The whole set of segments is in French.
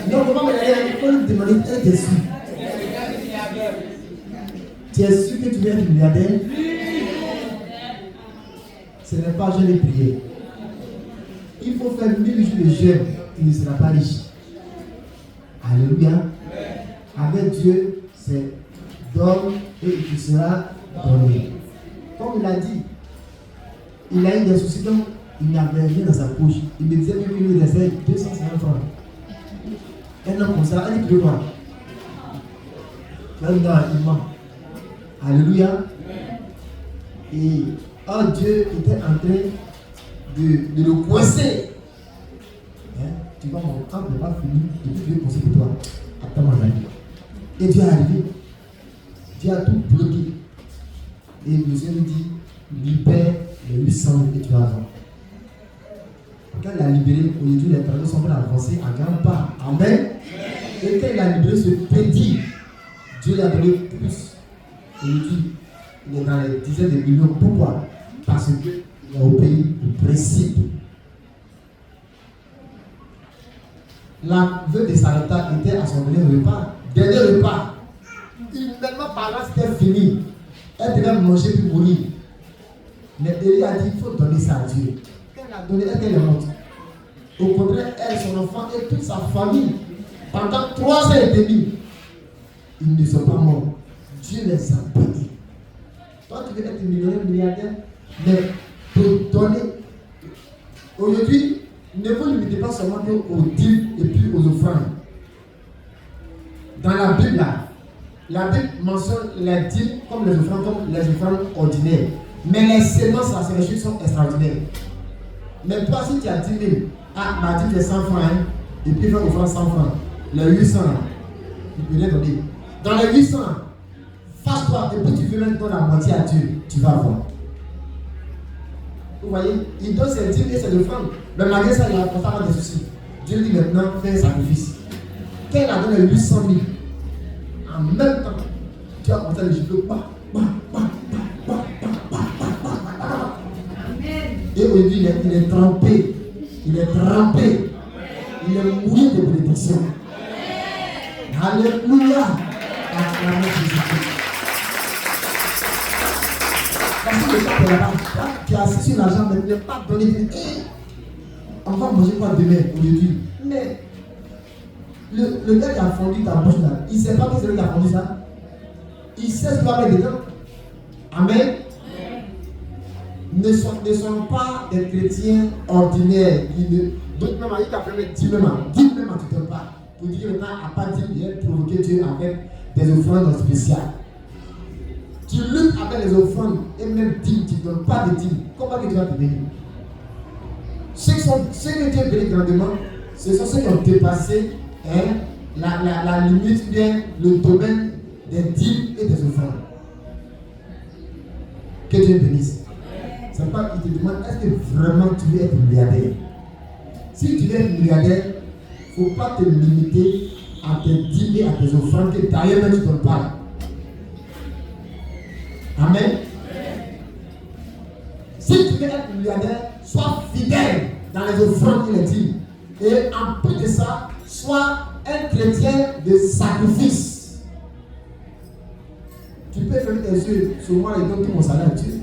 Non, comment me regarder, il faut lui demander, est-ce que tu es sûr? Tu es sûr que tu veux être milliardaire? Ce n'est pas je l'ai prié. Il faut faire 1000 jours de jeûne, tu ne seras pas riche. Alléluia. Avec Dieu, c'est donne et tu seras donné. Comme il a dit, il a eu des soucis donc il n'avait rien dans sa poche. Il me disait qu'il lui restait 250 francs. Un homme comme ça, il peut quoi? Tu vas il ment. Alléluia. Et Dieu était en train de le coincer. Hein? Tu vois, mon temps n'est pas fini. Et Dieu est coincé pour toi. Attends, mon ami. Et Dieu est arrivé. Dieu a tout bloqué. Et le Seigneur lui dit, libère les 800 000 que tu as avant. Quand il a libéré, aujourd'hui les travaux sont prêts à avancer à grands pas. Amen. Et quand il a libéré ce petit, Dieu lui a donné plus. Aujourd'hui, il est dans les dizaines de millions. Pourquoi? Parce qu'il a obéi au principe. La veuve de Sarepta était à son dernier repas. Dernier repas. Humainement parlant, c'était fini. Elle devait manger puis mourir. Mais Élie a dit, il faut donner ça à Dieu. Quand elle a donné, elle est morte. Au contraire, elle, son enfant et toute sa famille, pendant 3 ans et demi, ils ne sont pas morts. Dieu les a bénis. Toi, tu veux être millionnaire, milliardaire, mais pour donner. Aujourd'hui, ne vous limitez pas seulement aux dîmes et puis aux offrandes. Dans la Bible, là, la Bible mentionne les dîmes comme les offrandes ordinaires. Mais les semences, là, c'est les choses qui sont extraordinaires. Mais toi, si tu as 10 000, ma dîme c'est 100 francs, hein, et puis il va offrir 100 francs. Les 800, tu peux les donner. Dans les 800, fâche-toi, et puis tu veux même donner la moitié à Dieu, tu vas avoir. Vous voyez, il donne ses dîmes et ses offrandes. Mais malgré ça, il a pas des soucis. Dieu lui dit maintenant, fais un sacrifice. Quand il a donné 800 000, en même temps, tu as commencé les cheveux. Et aujourd'hui, il est trempé. Il est trempé. Il est mouillé de bénédiction. Alléluia. Parce que le temps est là-bas. Tu as assis sur l'argent, mais tu n'as pas donné. On va manger quoi demain, aujourd'hui? Mais le gars qui a fondu ta bouche là, il ne sait pas que c'est lui qui a fondu ça. Il sait ce qu'il va mettre dedans. Amen. Ne sont pas des chrétiens ordinaires. Donc, même il t'a fait 10 même, tu ne te donnes pas. Pour dire que maintenant, à part dire, il vient provoquer Dieu avec des offrandes spéciales. Tu luttes avec les offrandes et même dîmes, tu ne donnes pas de dîmes. Comment que tu vas te bénir? Ceux que Dieu bénit grandement, ce sont ceux qui ont dépassé la limite, bien le domaine des dîmes et des offrandes. Que Dieu bénisse. C'est pas qu'il te demande, est-ce que vraiment tu veux être milliardaire? Si tu veux être milliardaire, il ne faut pas te limiter à tes dîmes et à tes offrandes que d'ailleurs tu ne donnes pas. Amen. Si tu veux être milliardaire, sois fidèle dans les offrandes et les dîmes. Et en plus de ça, sois un chrétien de sacrifice. Tu peux fermer tes yeux sur moi et donner tout mon salaire à Dieu.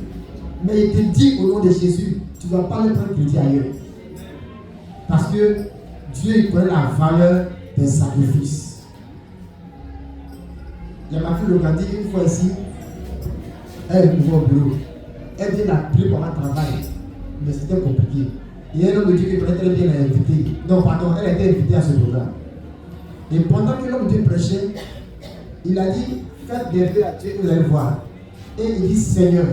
Mais il te dit au nom de Jésus, tu ne dois pas le prendre chrétien ailleurs. Parce que Dieu il connaît la valeur des sacrifices. Il y a ma fille Logandi une fois ici, elle est nouveau au bureau. Elle vient l'appeler pour un travail. Mais c'était compliqué. Et un homme de Dieu qui peut-être bien l'a invité. Non, pardon, elle était invitée à ce programme. Et pendant que l'homme de Dieu prêchait, il a dit, faites des vœux à Dieu et vous allez voir. Et il dit, Seigneur,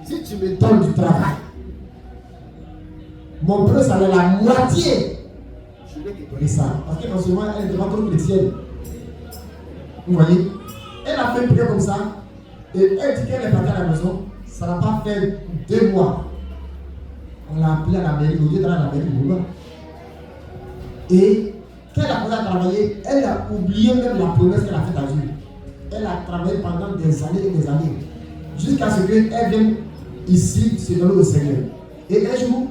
si tu me donnes du travail, mon premier salaire, la moitié, je vais te donner ça. Parce que non seulement elle est devant toute chrétienne. Vous voyez? Elle a fait une prière comme ça. Et elle dit qu'elle est partie à la maison. Ça n'a pas fait 2 mois. On l'a appelée à la mairie, au lieu d'aller à la mairie, et quand elle a commencé à travailler, elle a oublié même la promesse qu'elle a faite à Dieu. Elle a travaillé pendant des années et des années. Jusqu'à ce qu'elle vienne ici se donner au Seigneur. Et un jour,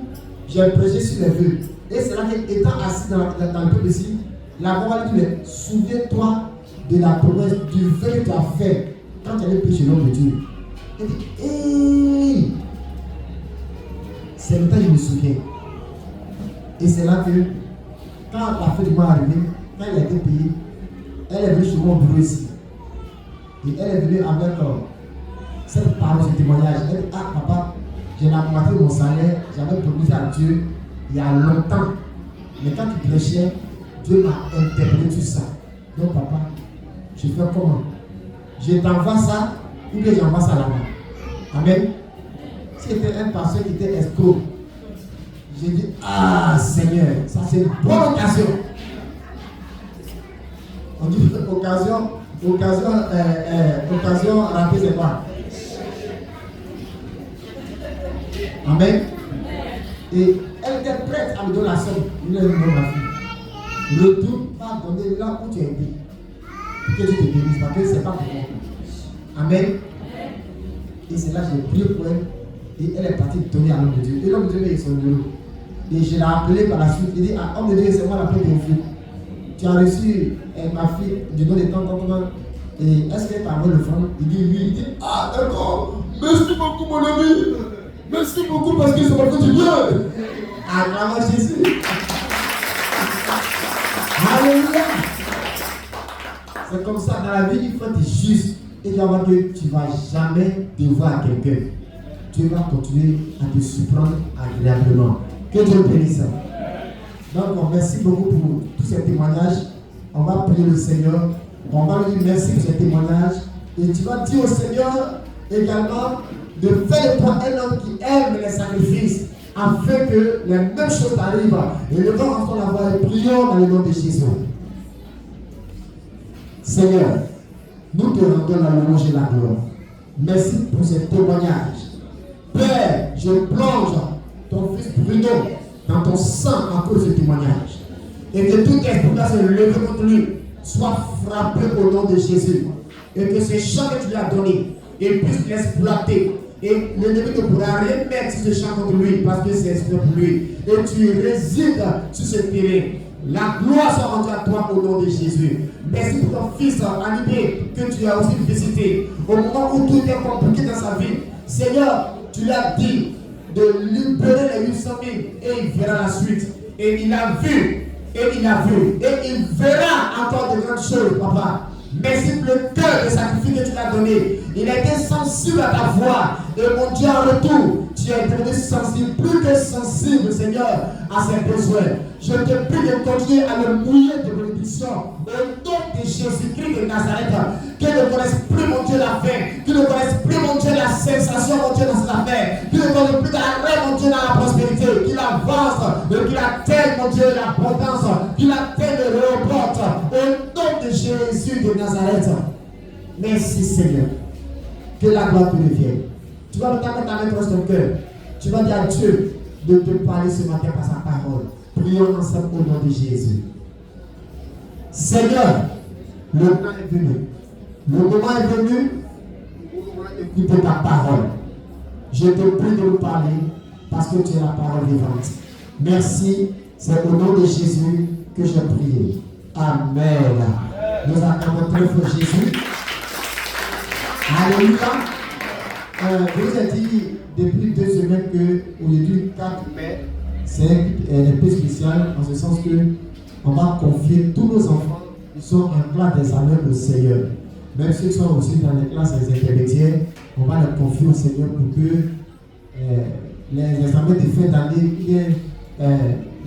j'ai prêché sur les vœux. Et c'est là qu'étant assis dans le peuple ici, la voix lui dit, mais souviens-toi de la promesse du vœu que tu as fait quand tu allais prêcher l'homme de Dieu. Il dit, hey! C'est le temps que je me souviens. Et c'est là que, quand la fin du mois est arrivée, quand il a été payé, elle est venue chez moi au bureau ici. Et elle est venue avec cette parole, ce témoignage. Elle dit, ah papa, j'ai augmenté mon salaire, j'avais promis à Dieu il y a longtemps. Mais quand tu prêchais, Dieu m'a interpellé sur ça. Donc papa, je fais comment? Je t'envoie ça ou bien j'envoie ça là-bas. Amen. Si c'était un pasteur qui était escroc, j'ai dit, ah Seigneur, ça c'est une bonne occasion. On dit occasion ratée, c'est quoi? Amen. Et elle était prête à me donner la somme. Il a dit, non, ma fille. Retourne pas donner là où tu as été. Que Dieu te bénisse, parce que c'est pas pour moi. Amen. Et c'est là que j'ai prié pour elle. Et elle est partie donner à l'homme de Dieu. Et l'homme de Dieu est son bureau. Et je l'ai appelé par la suite. Il dit, ah, homme de Dieu, c'est moi la paix de vous. Tu as reçu ma fille du nom de temps. Et est-ce qu'elle t'a envoyé le franc? Il dit oui. Il dit, ah d'accord. Merci beaucoup mon ami. Merci beaucoup parce que c'est parce que tu viens. Acclamons Jésus. Alléluia. C'est comme ça dans la vie, il faut être juste. Et tu vas voir que tu ne vas jamais devoir quelqu'un. Tu vas continuer à te surprendre agréablement. Que Dieu bénisse. Donc, merci beaucoup pour tous ces témoignages. On va prier le Seigneur. On va lui dire merci pour ces témoignages. Et tu vas dire au Seigneur également de faire de toi un homme qui aime les sacrifices afin que les mêmes choses arrivent. Et le temps ensemble la voix et prions dans le nom de Jésus. Seigneur, nous te rendons la louange et la gloire. Merci pour ces témoignages. Père, je plonge ton fils Bruno dans ton sang à cause de ce témoignage. Et que tout esprit qui se lever contre lui soit frappé au nom de Jésus. Et que ce champ que tu lui as donné, il puisse l'exploiter. Et l'ennemi ne pourra rien mettre sur ce champ contre lui parce que c'est pour lui. Et tu résides sur ce terrain. La gloire soit rendue à toi au nom de Jésus. Merci pour ton fils animé que tu as aussi visité. Au moment où tout était compliqué dans sa vie, Seigneur, tu lui as dit de libérer les 800 000 et il verra la suite. Et il a vu, et il a vu, et il verra encore de grandes choses, papa. Merci pour le cœur de sacrifice que tu l'as donné. Il a été sensible à ta voix. Et mon Dieu, en retour, tu es devenu sensible, plus que sensible, Seigneur, à ses besoins. Je te prie de continuer à le mouiller de bénédiction. Au nom de Jésus-Christ de Nazareth, qu'il ne connaisse plus, mon Dieu, la faim. Qu'il ne connaisse plus, mon Dieu, la sensation, mon Dieu, dans cette affaire. Qu'il ne connaisse plus d'arrêt, mon Dieu, dans la prospérité. Qu'il avance, qu'il atteigne, mon Dieu, l'abondance. Qu'il atteigne le report. Au nom de Jésus de Nazareth. Merci, Seigneur. Que la gloire te revienne. Tu vas mettre ta main dans ton cœur. Tu vas dire à Dieu de te parler ce matin par sa parole. Prions ensemble au nom de Jésus. Seigneur, le moment est venu. Le moment est venu pour écouter ta parole. Je te prie de nous parler parce que tu es la parole vivante. Merci. C'est au nom de Jésus que j'ai prié. Amen. Nous acclamons très fort Jésus. Alléluia. Je vous ai dit depuis 2 semaines qu'aujourd'hui, 4 mai, c'est un peu spécial en ce sens que on va confier tous nos enfants qui sont en classe d'examen au Seigneur. Même ceux qui sont aussi dans les classes intermédiaires, on va les confier au Seigneur pour que les examens de fin d'année,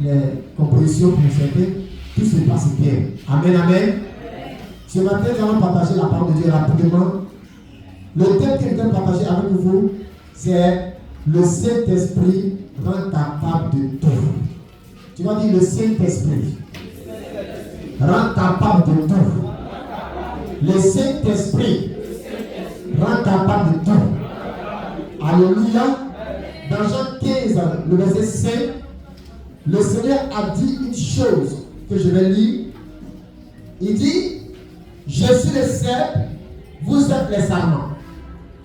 les compositions pour certains, tout se passe bien. Amen, amen. Ce matin, nous allons partager la parole de Dieu rapidement. Le thème que je vais partager avec vous, c'est le Saint-Esprit rend capable de tout. Tu vas dire le Saint-Esprit rend capable de tout. Le Saint-Esprit rend capable de tout. Alléluia. Dans Jean 15, le verset 5, le Seigneur a dit une chose que je vais lire. Il dit, je suis le cep, vous êtes les sarments.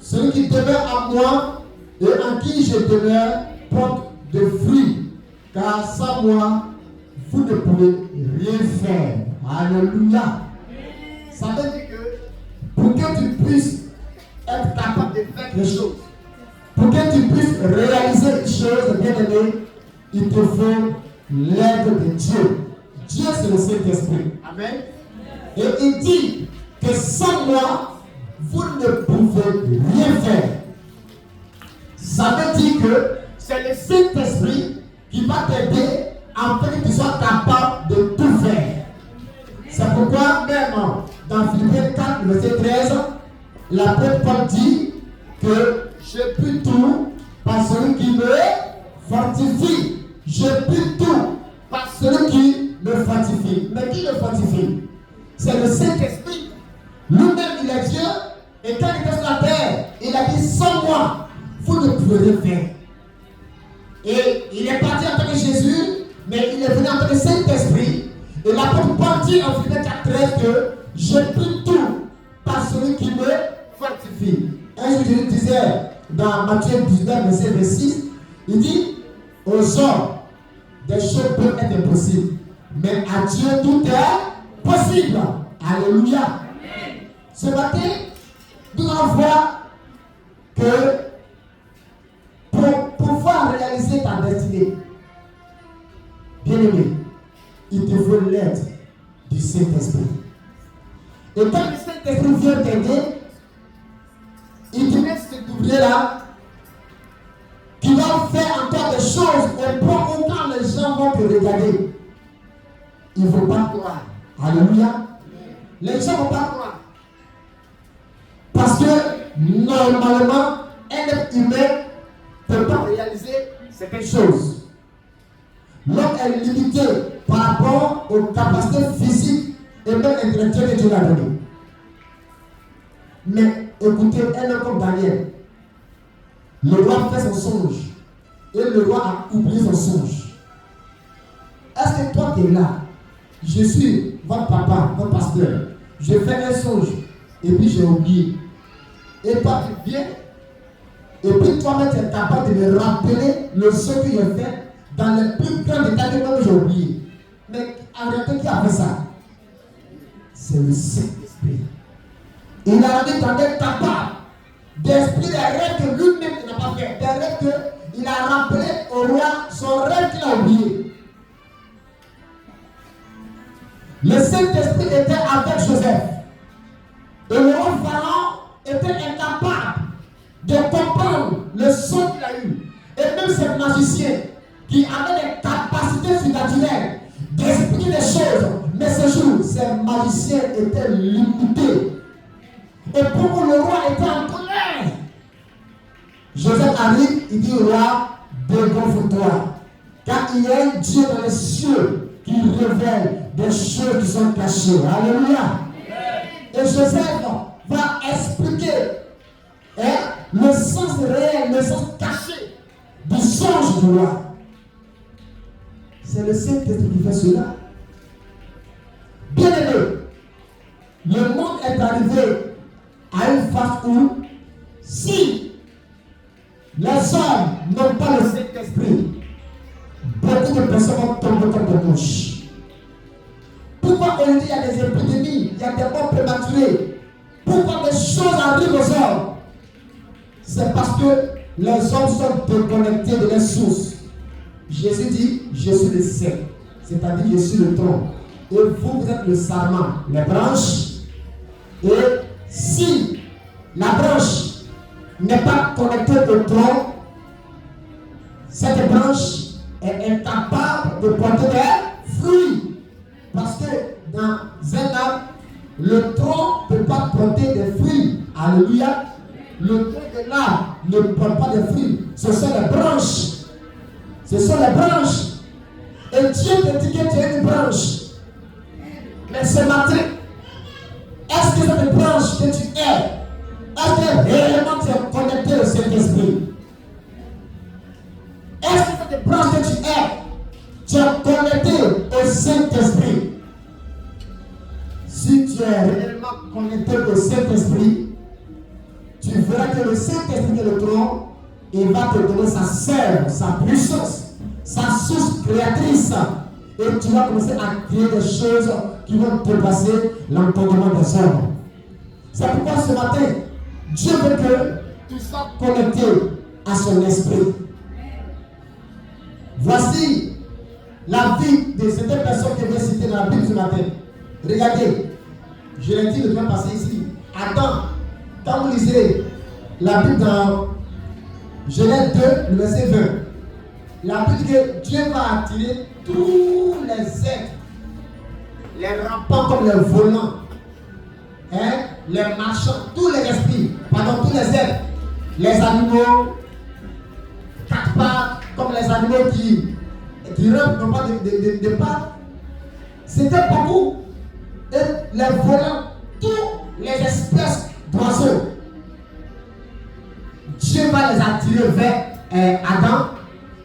Celui qui demeure en moi et en qui je demeure porte de fruits, car sans moi, vous ne pouvez rien faire. Alléluia. Ça veut dire que pour que tu puisses être capable de faire quelque chose, pour que tu puisses réaliser une chose, bien aimé, il te faut l'aide de Dieu. Dieu, c'est le Saint-Esprit. Amen. Et il dit que sans moi, vous ne pouvez rien faire. Ça veut dire que c'est le Saint-Esprit qui va t'aider afin que tu sois capable de tout faire. C'est pourquoi même dans Philippiens 4, verset 13, l'apôtre Paul dit que je puis tout par celui qui me fortifie. Je puis tout par celui qui me fortifie. Mais qui le fortifie? C'est le Saint-Esprit. Lui-même, il est Dieu. Et quand il était sur la terre, il a dit sans moi, vous ne pouvez rien faire. Et il est parti en tant que Jésus, mais il est venu en tant que Saint-Esprit. Et l'apôtre Paul dit en Philippiens 4:13 que je peux tout par celui qui me fortifie. Un jour, Jésus disait dans Matthieu 19, verset 26, il dit aux hommes, des choses peuvent être impossibles, mais à Dieu tout est possible. Alléluia. Amen. Ce matin, nous allons voir que pour pouvoir réaliser ta destinée, bien aimé, il te faut l'aide du Saint-Esprit. Et quand le Saint-Esprit vient t'aider, il te met cet ouvrier-là qui va faire encore des choses au point où quand les gens vont te regarder, ils ne vont pas croire. Alléluia. Les gens ne vont pas croire. Parce que normalement, un être humain ne peut pas réaliser certaines choses. L'homme est limité par rapport aux capacités physiques et même intellectuelles que Dieu a données. Mais écoutez, un homme comme Daniel, le roi fait son songe et le roi a oublié son songe. Est-ce que toi tu es là? Je suis votre papa, votre pasteur. Je fais un songe et puis j'ai oublié. Et toi tu viens et puis toi-même tu es capable de me rappeler le songe que j'ai fait dans les plus grands détails que moi j'ai oublié. Mais arrêtez, qui a fait ça? C'est le Saint-Esprit. Il a dit Daniel capable d'expliquer des rêves que lui-même n'a pas fait. Des rêves qu'il a rappelé au roi son rêve qu'il a oublié. Le Saint-Esprit était avec Joseph. Et le roi Pharaon était incapable de comprendre le son qu'il a eu. Et même ces magiciens qui avaient des capacités surnaturelles d'expliquer des choses. Mais ce jour, ces magiciens étaient limités. Et pour le roi était en colère. Joseph arrive, il dit au roi, dégonfle-toi. Car il y a un Dieu dans les cieux qui révèle des choses qui sont cachées. Alléluia. Et Joseph va expliquer le sens réel, le sens caché du songe du roi. C'est le Saint-Esprit qui fait cela. Bien aimé, le monde est arrivé à une phase où, si les hommes n'ont pas le Saint-Esprit, beaucoup de personnes vont tomber comme des mouches. Pourquoi aujourd'hui il y a des épidémies, il y a des morts prématurés? Pourquoi des choses arrivent aux hommes? C'est parce que les hommes sont déconnectés de leurs sources. Jésus dit, je suis le Saint, c'est-à-dire je suis le tronc. Et vous, vous êtes le sarment, les branches. Et si la branche n'est pas connectée au tronc, cette branche est incapable de porter des fruits. Parce que dans un arbre, le tronc ne peut pas porter des fruits. Alléluia. Le tronc de l'arbre ne porte pas de fruits. Ce sont les branches. Ce sont les branches. Et Dieu te dit que tu es une branche. Mais ce matin, est-ce que cette branche que tu es, est-ce que réellement tu es connecté au Saint-Esprit? Est-ce que cette branche que tu es connecté au Saint-Esprit? Si tu es réellement connecté au Saint-Esprit, tu verras que le Saint-Esprit est le tronc, il va te donner sa sève, sa puissance, sa source créatrice. Et tu vas commencer à créer des choses qui vont dépasser l'entendement des hommes. C'est pourquoi ce matin, Dieu veut que tu sois connecté à son esprit. Voici la vie de certaines personnes que je vais citer dans la Bible ce matin. Regardez, je l'ai dit le temps passé ici. Adam, quand vous lisez la Bible dans Genèse 2, le verset 20, la Bible dit que Dieu va attirer tous les êtres, les rampants comme les volants, les marchands, tous les esprits, tous les êtres, les animaux, quatre pattes, comme les animaux qui rampent, n'ont pas de pattes. C'était beaucoup. Et les volants, toutes les espèces d'oiseaux, Dieu va les attirer vers Adam.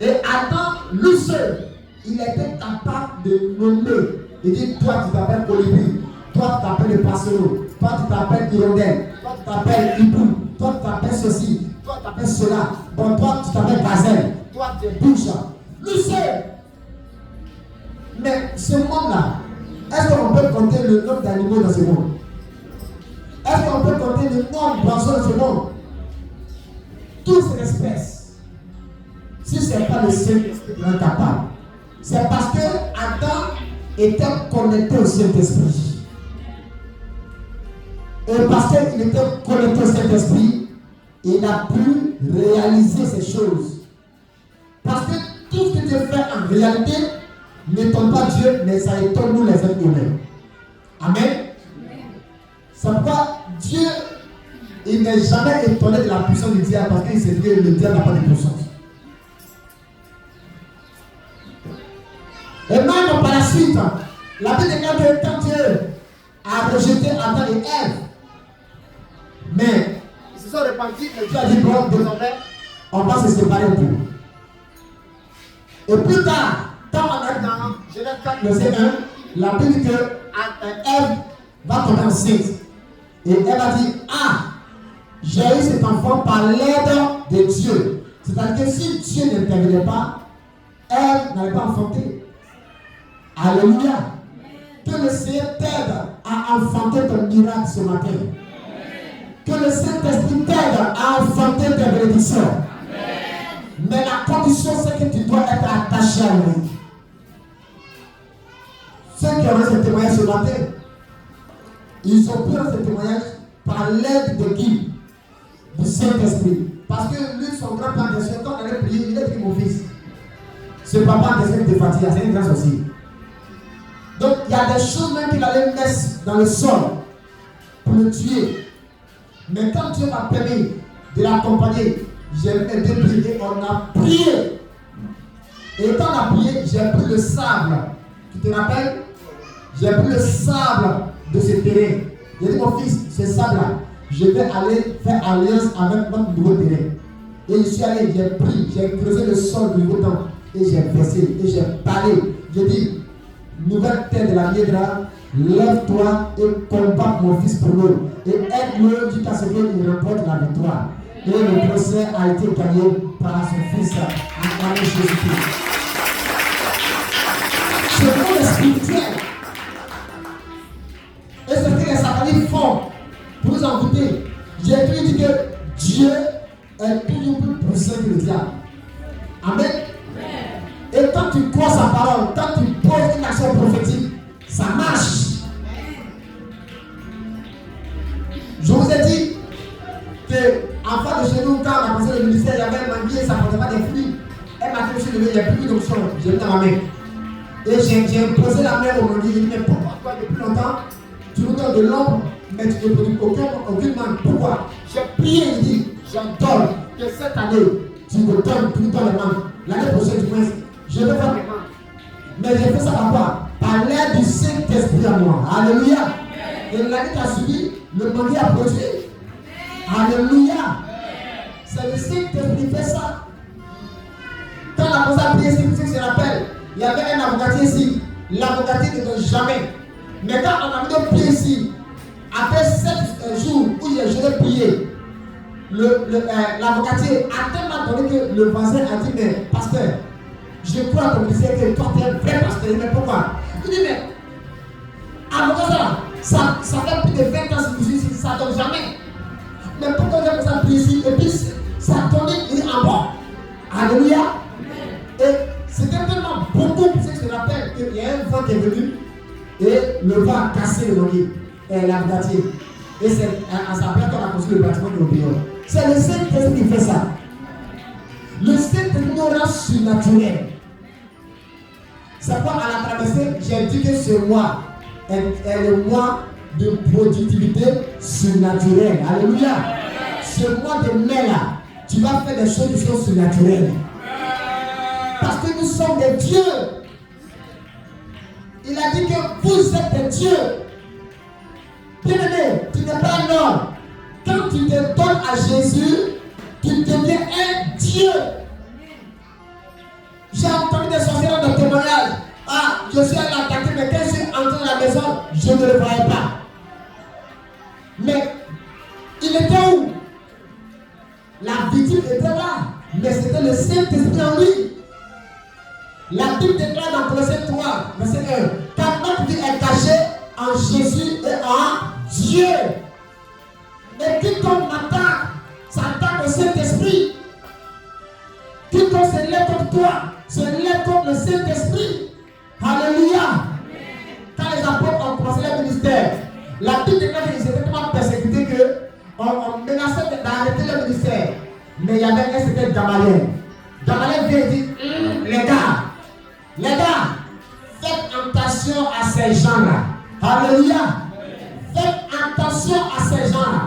Et Adam, lui seul, il était capable de nommer. Il dit, toi tu t'appelles colibri, toi tu t'appelles le passereau, toi tu t'appelles hirondelle, toi tu t'appelles hibou, toi tu t'appelles ceci, toi tu t'appelles cela, bon toi tu t'appelles gazelle, toi tu es bouche. Lui seul. Mais ce monde-là, est-ce qu'on peut compter le nombre d'animaux dans ce monde? Est-ce qu'on peut compter le nombre d'oiseaux dans ce monde? Toutes ces espèces. Si ce n'est pas le Saint-Esprit qui est incapable, c'est parce que Adam était connecté au Saint-Esprit. Et parce qu'il était connecté au Saint-Esprit, il a pu réaliser ces choses. Parce que tout ce que Dieu fait en réalité n'étonne pas Dieu, mais ça étonne nous les êtres humains. Amen. C'est pourquoi Dieu, il n'est jamais étonné de la puissance du diable, parce qu'il sait que le diable n'a pas de puissance. Et même par la suite, la Bible déclare que quand Dieu a rejeté Adam et Ève, mais ils se sont repentis et Dieu a dit bon, désormais, on va se séparer un peu. Et plus tard, quand on est dans Genèse 4, verset 1, la Bible dit que Ève va tomber enceinte. Et Ève a dit, j'ai eu cet enfant par l'aide de Dieu. C'est-à-dire que si Dieu n'intervenait pas, Ève n'allait pas enfanter. Alléluia. Que le Seigneur t'aide à enfanter ton miracle ce matin. Que le Saint-Esprit t'aide à enfanter tes bénédictions. Mais la condition, c'est que tu dois être attaché à lui. Ceux qui auraient ce témoignage ce matin, ils ont pris ce témoignage par l'aide de qui? Du Saint-Esprit. Parce que lui, son grand-père, quand on allait prier, il a pris mon fils. Ce papa, qui était fatigué, c'est une grâce aussi. Donc, il y a des choses même qu'il allait mettre dans le sol pour le tuer. Mais quand Dieu m'a permis de l'accompagner, j'ai aidé prier, on a prié. Et quand on a prié, j'ai pris le sable. Tu te rappelles? J'ai pris le sable de ce terrain. J'ai dit, mon fils, ce sable-là, je vais aller faire alliance avec notre nouveau terrain. Et je suis allé, j'ai pris, j'ai creusé le sol du nouveau temps. Et j'ai versé, et j'ai parlé. J'ai dit, nouvelle terre de la Miedra, lève-toi et combat mon fils pour nous. Et aide-le jusqu'à ce qu'il remporte la victoire. Et le procès a été gagné par son fils en Jésus-Christ. C'est le monde spirituel. Et c'est ce que les sataniques font pour nous envoûter. J'ai dit que Dieu est toujours plus puissant que le diable. Amen. Et quand tu crois sa parole, quand tu poses une action prophétique, ça marche. Je vous ai dit qu'en face de chez nous, quand on a commencé le ministère, il y avait un manguier, ça ne portait pas des fruits. Elle m'a dit, il n'y a plus d'option. J'ai mis dans ma main. Et j'ai posé la main au manguier. J'ai dit, mais pourquoi toi, depuis longtemps, tu nous donnes de l'ombre, mais tu ne produis aucune mangue. Pourquoi? J'ai prié, il dit, j'entends que cette année, tu me donnes tout le temps les mangues. L'année prochaine, du moins, je vais faire mes mangues. Mais j'ai fait ça par quoi? Par l'aide du Saint-Esprit à moi. Alléluia. Et l'année qui a suivi, le manguier a produit. Alléluia. C'est le Saint-Esprit qui fait ça. Quand on a commencé à prier ici, pour ceux qui se rappellent, il y avait un avocatier ici. L'avocatier ne donne jamais. Mais quand on a mis de prier ici, après 7 jours où je l'ai prié, l'avocatier a tellement donné que le voisin a dit, mais pasteur, Je crois à ton ministère que toi, tu es un vrai pasteur. Mais pourquoi? Il dit, mais, avant ça fait plus de 20 ans que ça ne donne jamais. Mais pourquoi j'ai fait ça ici? Et puis, ça donne, il est en bas. Alléluia. Et c'était tellement beaucoup, que je rappelle qu'il y a un vent qui est venu et le vent a cassé le loyer et la bâtisse. Et c'est à sa place qu'on a construit le bâtiment de l'opinion. C'est le Saint-Esprit qui fait ça. Le Saint-Esprit nous rend surnaturel. C'est pourquoi à la traversée, j'ai dit que ce mois est le mois de productivité surnaturelle. Alléluia. Ce mois de mai là, tu vas faire des choses qui sont surnaturelles. Parce que nous sommes des dieux. Il a dit que vous êtes des dieux. Bien-aimé, tu n'es pas un homme. Quand tu te donnes à Jésus, tu deviens un Dieu. J'ai entendu des sorciers dans le témoignage. Ah, je suis allé l'attaquer, mais quand je suis entré dans la maison, je ne le voyais pas. Mais il était où? La victime était là, mais c'était le Saint-Esprit en lui. La Bible déclare dans Colossiens 3, verset 1, car notre vie est cachée en Jésus et en Dieu. Et quiconque m'attaque, s'attaque au Saint-Esprit. Quiconque se lève contre toi, se lève contre le Saint-Esprit. Alléluia. Quand les apôtres ont commencé leur ministère, la Bible déclare qu'ils étaient tellement persécutés qu'on menaçait d'arrêter leur ministère. Mais il y avait un certain Gamaliel. Gamaliel vient et dit, les gars, faites attention à ces gens-là. Alléluia. Faites attention à ces gens-là.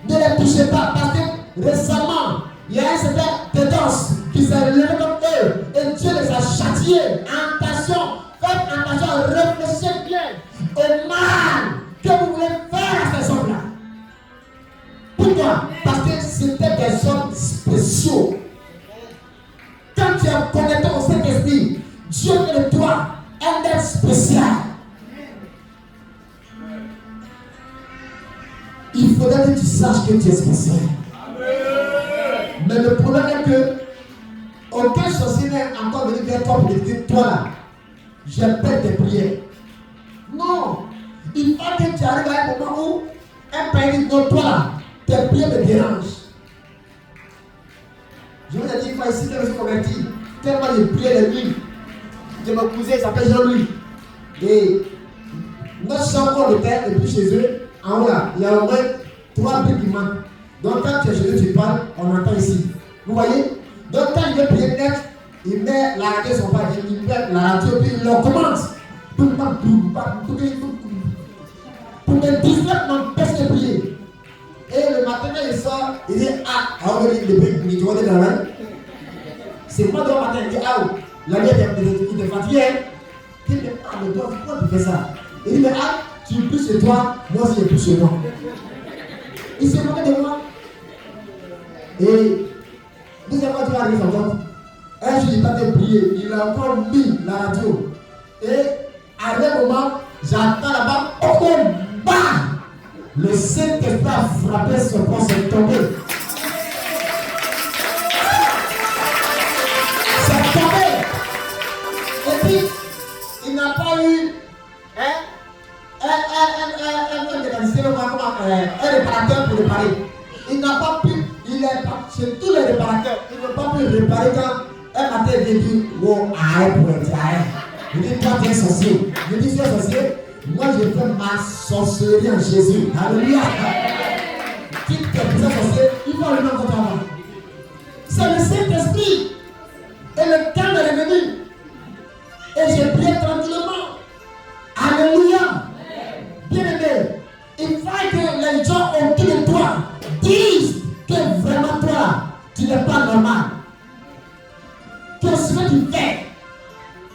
Ne les touchez pas parce que récemment, il y a un certain Tédos qui s'est levé contre eux et Dieu les a châtiés. Attention, faites attention, réfléchissez bien au mal que vous voulez faire à ces hommes-là. Pourquoi? Parce que c'était des hommes spéciaux. Quand tu es connecté au Saint-Esprit, Dieu fait de toi un être spécial. Il faudrait que tu saches que tu es spécial. Mais le problème est que aucun sorcier n'est encore venu vers toi pour te dire, toi là, j'appelle tes prières. Non. Il faut que tu arrives à un moment où un père dit, non, toi là, tes prières me dérangent. Je vous ai dit quoi ici, quand je me suis converti, tellement j'ai prié les nuits. J'ai mon cousin, il s'appelle Jean-Louis. Et notre chambre de terre, et puis chez eux, en haut là, il y a au moins 3 briques qui manquent. Donc quand tu es chez eux, tu parles, on entend ici. Vous voyez? Donc quand il veut prier net, il met la radio sur son pas, il met la radio, puis il leur commence. Pour me distraire, m'empêche de prier. Et le matin, quand il sort, il dit, on va dire, il doit être dans la main. C'est pas dans le matin, il dit, la vie il est fatigué. Il dit, mais toi, pourquoi tu fais ça? Il dit, mais tu es plus chez toi, moi aussi je suis plus chez moi. Il s'est moqué de moi. Et deuxième fois, tu vas arriver en compte. Un jour, il t'a fait prier, il a encore mis la radio. Et à un moment, j'entends là-bas, bam! Le Saint-Esprit a frappé son corps, c'est tombé. C'est tombé. Et puis, il n'a pas eu un réparateur pour réparer. Il n'a pas pu, il est chez tous les réparateurs, il n'a pas pu réparer quand un matin il dit, oh, pour être il dit, toi tu es sorcier. Je dis, tu es sorcier. Moi je fais ma sorcellerie en Jésus. Alléluia. Tu es sorcier, il faut le nom contre moi. C'est le Saint-Esprit. Et le calme est revenu. Et j'ai prié tranquillement. Alléluia. Bien aimé, il faut que les gens autour de toi disent que vraiment toi, tu n'es pas normal. Que ce que tu fais,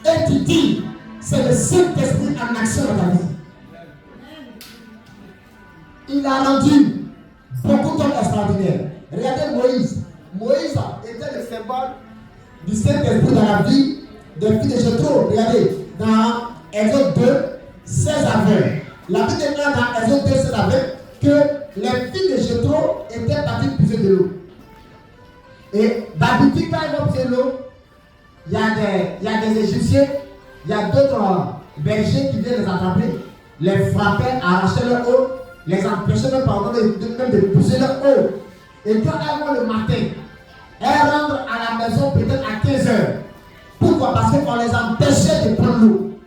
et tu dis, c'est le Saint-Esprit en action dans ta vie. Il a rendu beaucoup d'hommes extraordinaires. Regardez Moïse. Moïse était le symbole du Saint-Esprit dans la vie des filles de Jéthro. Regardez, dans Exode 2, 16 à 20. La Bible déclare dans Exode 2, 16 à 20 que les filles de Jéthro étaient parties puiser de l'eau. Et d'habitude, quand elles vont puiser de l'eau, il y a des Égyptiens, il y a d'autres bergers qui viennent les attraper, les frapper, arracher leur eau, les empêcher même de pousser leur eau. Et quand elles vont le matin, elles rentrent à la maison peut-être à 15 heures. Pourquoi? Parce qu'on les empêchait de prendre l'eau.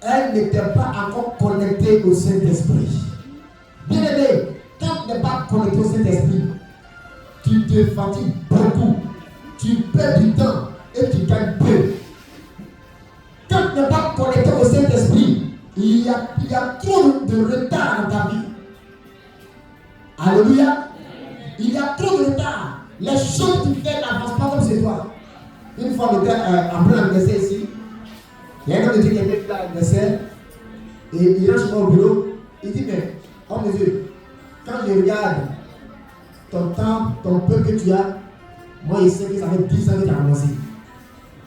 Elles n'étaient pas encore connectées au Saint-Esprit. Bien aimé, quand tu n'es pas connecté au Saint-Esprit, tu te fatigues beaucoup, tu perds du temps et tu gagnes peu. Quand tu n'es pas connecté au Saint-Esprit, il y a trop de retard dans ta vie. Alléluia. Il y a trop de retard. Les choses que tu fais n'avancent pas comme c'est toi. Une fois, après l'anniversaire ici, il y a un homme de Dieu qui est venu à l'anniversaire et il rentre au bureau. Il dit, mais, homme de Dieu, quand je regarde ton temps, ton peu que tu as, moi je sais que ça fait 10 ans que tu as commencé.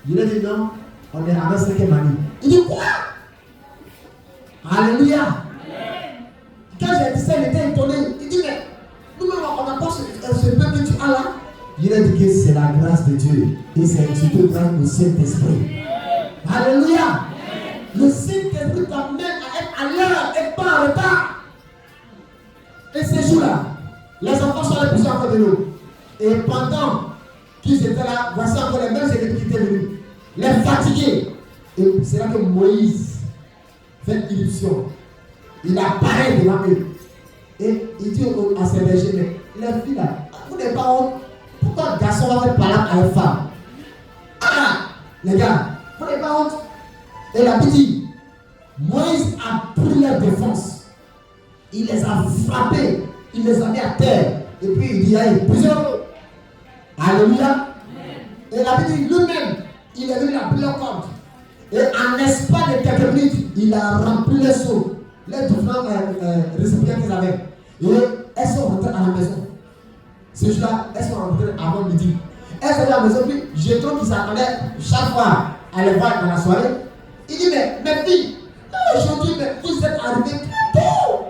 Il lui a dit non, on est à la 5e année. Il dit quoi? Alléluia. Quand j'ai dit ça, il était étonné. Il dit mais nous-mêmes on n'a pas ce peu que tu as là. Il a dit que c'est la grâce de Dieu. Et c'est tu peux prendre le Saint-Esprit. Alléluia. Le Saint-Esprit t'amène à être à l'heure et pas en retard. Et ces jours-là, les enfants sont allés pousser encore de l'eau. Et pendant qu'ils étaient là, voici encore les mêmes équipes qui étaient venus. Les fatigués. Et c'est là que Moïse fait irruption. Il apparaît devant eux. Et il dit à ses bergers, mais les filles là, vous n'êtes pas honte. Pourquoi un garçon va faire parler à une femme? Ah, les gars, vous n'avez pas honte. Et la petite, Moïse a pris leur défense. Il les a frappés. Il les a mis à terre. Et puis il dit, allez, plusieurs. Alléluia. Et la petite lui-même, il est venu la pris leur compte. Et en l'espace de quelques minutes, il a rempli les seaux, les différents récipients qu'ils avaient. Et elles sont rentrées à la maison. Ces jours-là, elles sont rentrées avant midi. Elles sont à la maison, puis Jétron qui s'attendait chaque fois à les voir dans la soirée. Il dit, mais mes filles, aujourd'hui, vous êtes arrivés très tôt.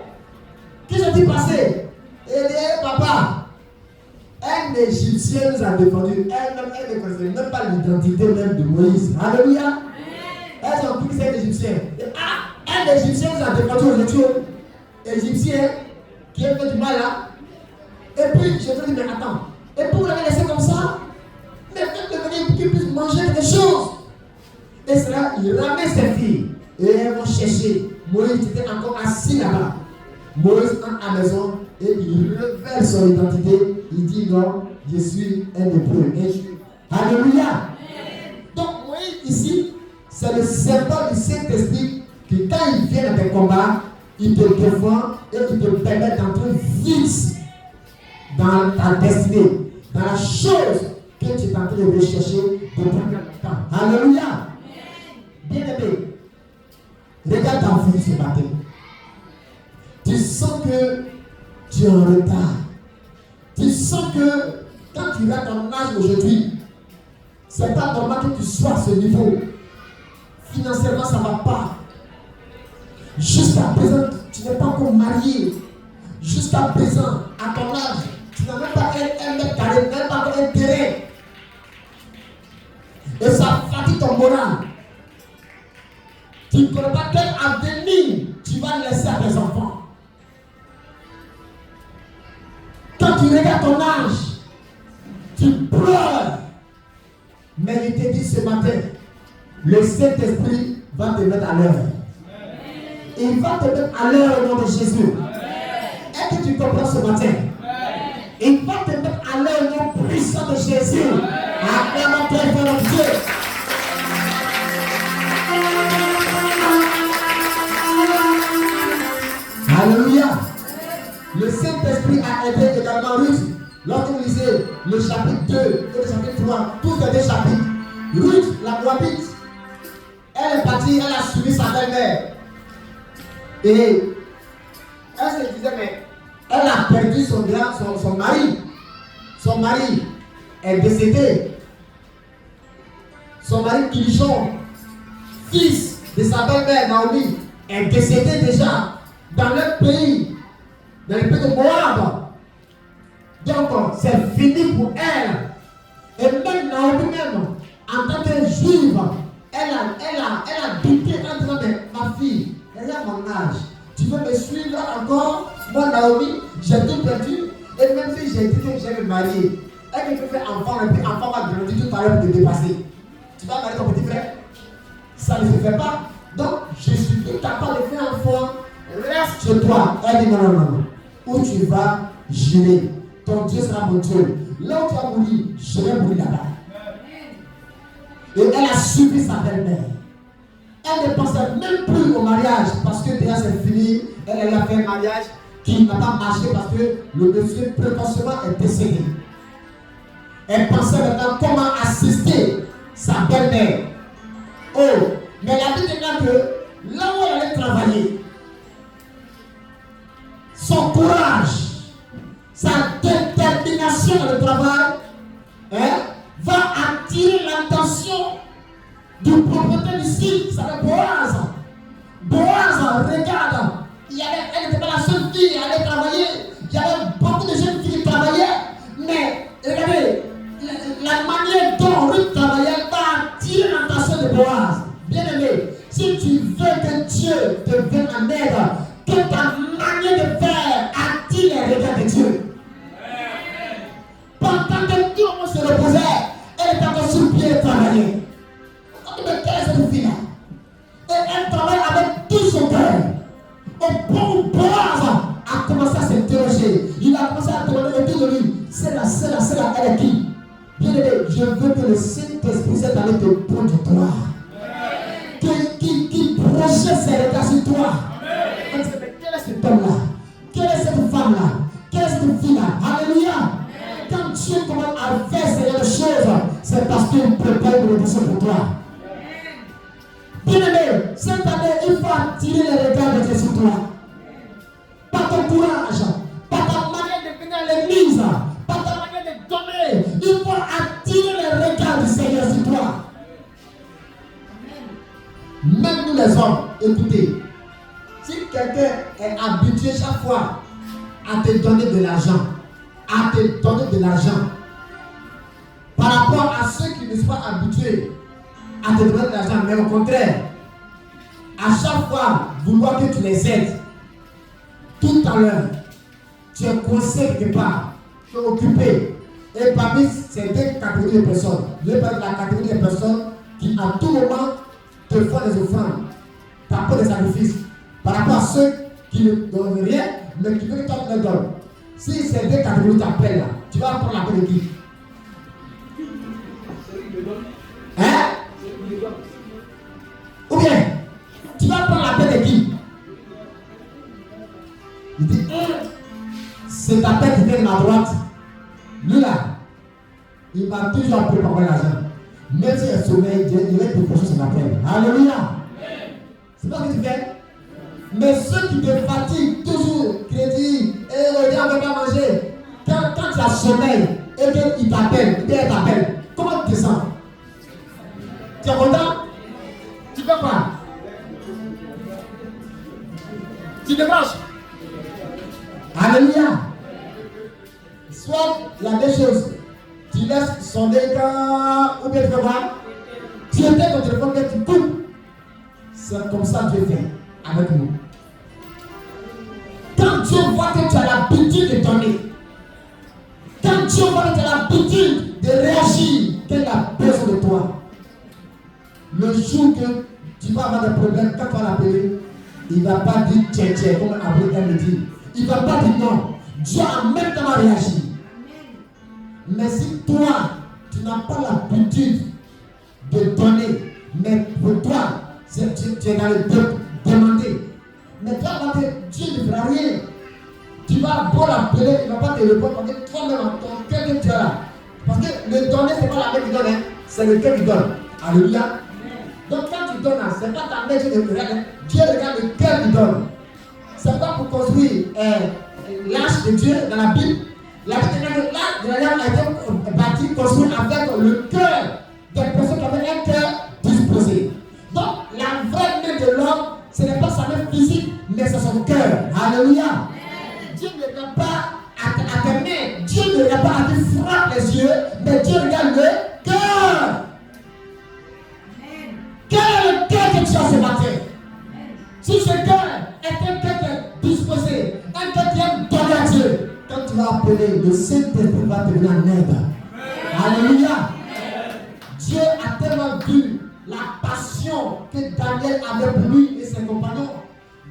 Qu'est-ce qui s'est passé? Et il dit, papa, un Égyptien nous a défendu. Elle-même, elle ne connaissait même pas l'identité même de Moïse. Alléluia. Elles ont cru que c'est un Égyptien. Un Égyptien nous a défendu aujourd'hui. Égyptien qui a fait du mal là. Et puis, je te dis, mais attends. Et pour l'avez laissé comme ça, mais peut-être devenir qu'il puisse manger quelque chose. Et c'est là, il ramène ses filles. Et elles vont chercher. Moïse était encore assis là-bas. Moïse entre à la maison et il révèle son identité. Il dit non, je suis un hébreu. Alléluia. Donc Moïse ici, c'est le symbole du Saint-Esprit qui quand il vient dans tes combats, il te défend et il te permet d'entrer vite dans ta destinée, dans la chose que tu es en train de rechercher pour prendre le temps. Alléluia. Bien aimé, regarde ta vie ce matin. Tu sens que tu es en retard. Tu sens que quand tu as ton âge aujourd'hui, c'est pas normal que tu sois à ce niveau. Financièrement, ça ne va pas. Jusqu'à présent, tu n'es pas encore marié. Jusqu'à présent, à ton âge, tu n'as même pas un mètre carré, même pas un terrain. Et ça fatigue ton moral. Tu ne connais pas quel avenir tu vas laisser à tes enfants. Quand tu regardes ton âge, tu pleures. Mais il te dit ce matin, le Saint-Esprit va te mettre à l'heure. Il va te mettre à l'heure au nom de Jésus. Est-ce que tu comprends ce matin? Il va te mettre à l'heure au nom puissant de Jésus. Acclame très fort Dieu. Alléluia. Le Saint-Esprit a aidé également Ruth. Lorsque vous lisez le chapitre 2 et le chapitre 3, tous les deux chapitres, Ruth, la Moabite, elle est partie, elle a suivi sa belle-mère. Et elle se disait, mais elle a perdu son mari. Son mari est décédé. Son mari Kilichon, fils de sa belle-mère Naomi, est décédé déjà dans leur pays, dans le pays de Moab. Donc, c'est fini pour elle. Et même même Naomi même, en tant que juive, elle a douté en disant, mais ma fille, regarde mon âge. Tu veux me suivre encore? Moi, Naomi, j'ai tout perdu. Et même si j'ai dit que j'ai me marier, elle me fait enfant, et puis enfant va grandir tout à l'heure pour te dépasser. Tu vas marier ton petit frère? Ça ne se fait pas. Donc, je suis incapable de faire enfant. Reste chez toi. Elle dit non. Où tu vas, j'irai. Ton Dieu sera mon Dieu. Là où tu vas mourir, je vais mourir là-bas. Et elle a suivi sa belle-mère. Elle ne pensait même plus au mariage parce que déjà c'est fini. Elle a fait un mariage qui n'a pas marché parce que le monsieur précocement est décédé. Elle pensait maintenant comment assister sa belle-mère. Oh, mais elle a dit maintenant que là où elle allait travailler, son courage, sa détermination dans le travail, va attirer l'attention du propriétaire du site, ça s'appelle Boaz. Boaz, regarde, elle n'était pas la seule fille à aller travailler. Il y avait beaucoup de jeunes filles qui travaillaient, mais regardez, la manière dont Ruth travaillait va attirer l'attention de Boaz. Bien aimé, si tu veux que Dieu te vienne en aide, que ta manière de faire attire les regards de Dieu. Pendant que tout le monde se reposait, elle était encore sur pied et travaillait. Mais quelle est cette fille-là? Et elle travaille avec tout son cœur. Au point où Boaz a commencé à s'interroger. Il a commencé à demander autour de lui. C'est là, elle est qui? Bien aimé, je veux que le Saint-Esprit cette année te prenne de toi. Qui projette ses regards sur toi. On dit, mais quel est cet homme-là? Quelle est cette femme-là? Quelle est cette fille-là? Alléluia! Quand Dieu commence à faire ces choses, c'est parce qu'il prépare une bénédiction pour toi. Bien-aimé, cette année, il faut attirer les regards de Dieu sur toi. Par ton courage, par ta manière de venir à l'église, par ta manière de donner, il faut attirer les regards du Seigneur sur toi. Même nous les hommes, écoutez, si quelqu'un est habitué chaque fois à te donner de l'argent, par rapport à ceux qui ne sont pas habitués à te donner de l'argent, mais au contraire, à chaque fois, vouloir que tu les aides, tout à l'heure, tu es coincé quelque part, tu es occupé. Et parmi ces deux catégories de personnes, je vais parler de la catégorie des personnes qui à tout moment te font des offrandes, t'apportent des sacrifices, par rapport à ceux qui ne donnent rien, mais qui veulent que toi tu les donnes. Si ces deux catégories t'appellent là, tu vas prendre la peau de qui? Hein? Ou bien, tu vas prendre la peau de qui? Il dit, c'est ta tête qui vient de ma droite. Lui là, il m'a toujours appris par l'argent. Même si elle sommeille, il va te prochain sur la peine. Alléluia. C'est pas ce que tu fais. Mais ceux qui te fatiguent toujours, qui te disent, regarde, on va pas manger. Quand tu as sommeil et qu'il t'appelle, il t'appelle, comment tu te sens? Tu es content? Tu fais quoi? Tu débranches. Alléluia. Soit il y a des choses. Tu laisses sonner ou bien tu fais quoi? Tu éteins ton téléphone et tu coupes. C'est comme ça que Dieu fait avec nous. Quand Dieu voit que tu as l'habitude de donner, quand Dieu voit que tu as l'habitude de réagir, qu'il a besoin de toi, le jour que tu vas avoir des problèmes, quand tu vas l'appeler, il ne va pas dire tiens, comme Abraham le dit. Il ne va pas dire non. Dieu a même temps réagi. Mais si toi, tu n'as pas l'habitude de donner, mais pour toi, tu es dans le demander. Mais toi, Dieu ne fera rien. Tu vas beau l'appeler, il ne va pas te répondre parce que toi-même, ton cœur que tu as là. Parce que le donner, ce n'est pas la main qui donne, hein, c'est le cœur qui donne. Alléluia. Donc quand tu donnes, ce n'est pas ta main qui te regarde. Dieu regarde le cœur qui donne. Ce n'est pas pour construire l'arche de Dieu dans la Bible. L'arche de la Bible a été bâtie, construite avec le cœur des personnes qui avaient un cœur disposé. Donc la vraie main de l'homme, ce n'est pas sa main physique, mais c'est son cœur. Alléluia. Dieu ne regarde pas à tes mains. Dieu ne regarde pas à tes frappes les yeux, mais Dieu regarde le Si ce cœur est un cœur qui est disposé, un cœur qui aime donner à Dieu, quand tu vas appeler, le Saint-Esprit va te venir en aide. Alléluia. Dieu a tellement vu la passion que Daniel avait pour lui et ses compagnons.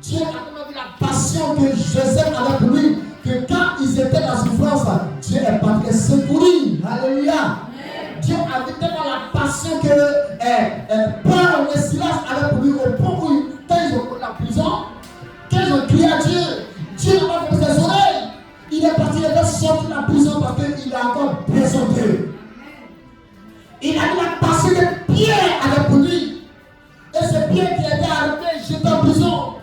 Dieu a tellement vu la passion que Joseph avait pour lui, que quand ils étaient dans la souffrance, Dieu est parti les secourir. Alléluia. Dieu avait tellement la passion que Paul et Silas avaient pour lui au point où, quand ils ont pris la prison, quand ils ont crié à Dieu, Dieu n'a pas fait ses oreilles. Il est parti les faire sortir de la prison parce qu'il a encore besoin d'eux. Il a eu la passion de Pierre avec pour lui. Et ce Pierre qui était arrêté, jeté en prison,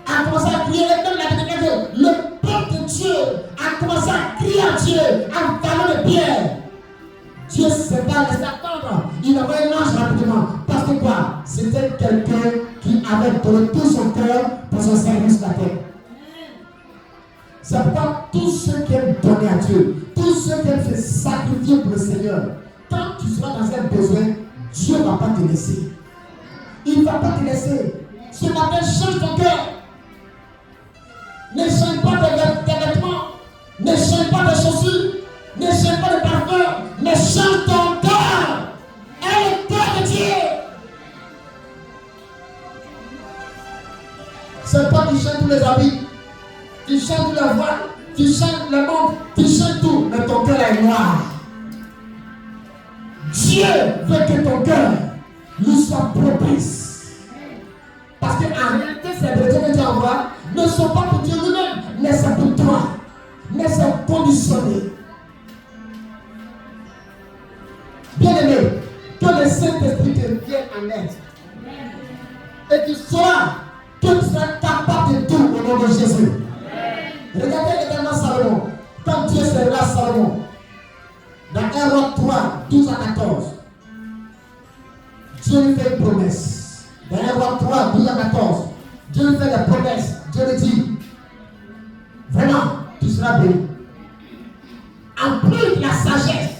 a commencé à crier, et même la déclaration, le peuple de Dieu a commencé à crier à Dieu, à parler de Pierre. Dieu ne s'est pas laissé attendre. Il a envoyé l'ange rapidement. Parce que quoi? C'était quelqu'un qui avait donné tout son cœur pour son service sur la terre. C'est pourquoi tous ceux qui aiment donner à Dieu, tous ceux qui aiment se sacrifier pour le Seigneur, quand tu seras dans un besoin, Dieu ne va pas te laisser. Il ne va pas te laisser. Ce matin, change ton cœur. Ne change pas tes vêtements. Ne change pas tes chaussures. Ne change pas de parfum. Mais change ton cœur. Et le cœur de Dieu. C'est pas qui change tous les habits. Tu changes la voix. Tu changes le monde. Tu changes tout. Mais ton cœur est noir. Dieu veut que ton cœur lui soit propice. Parce qu'en réalité, ces besoins que tu envoies ne sont pas pour Dieu lui-même, mais c'est pour toi. Mais c'est conditionné. Bien aimé, que le Saint-Esprit te vienne en aide. Et tu sauras que tu seras capable de tout au nom de Jésus. Regardez également Salomon. Quand Dieu s'est révélé à Salomon, dans 1 Roi 3, 12 à 14, Dieu lui fait une promesse. Dans 1 Roi 3, 12 à 14, Dieu lui fait des promesses. Dieu lui dit, vraiment, tu seras béni. En plus de la sagesse,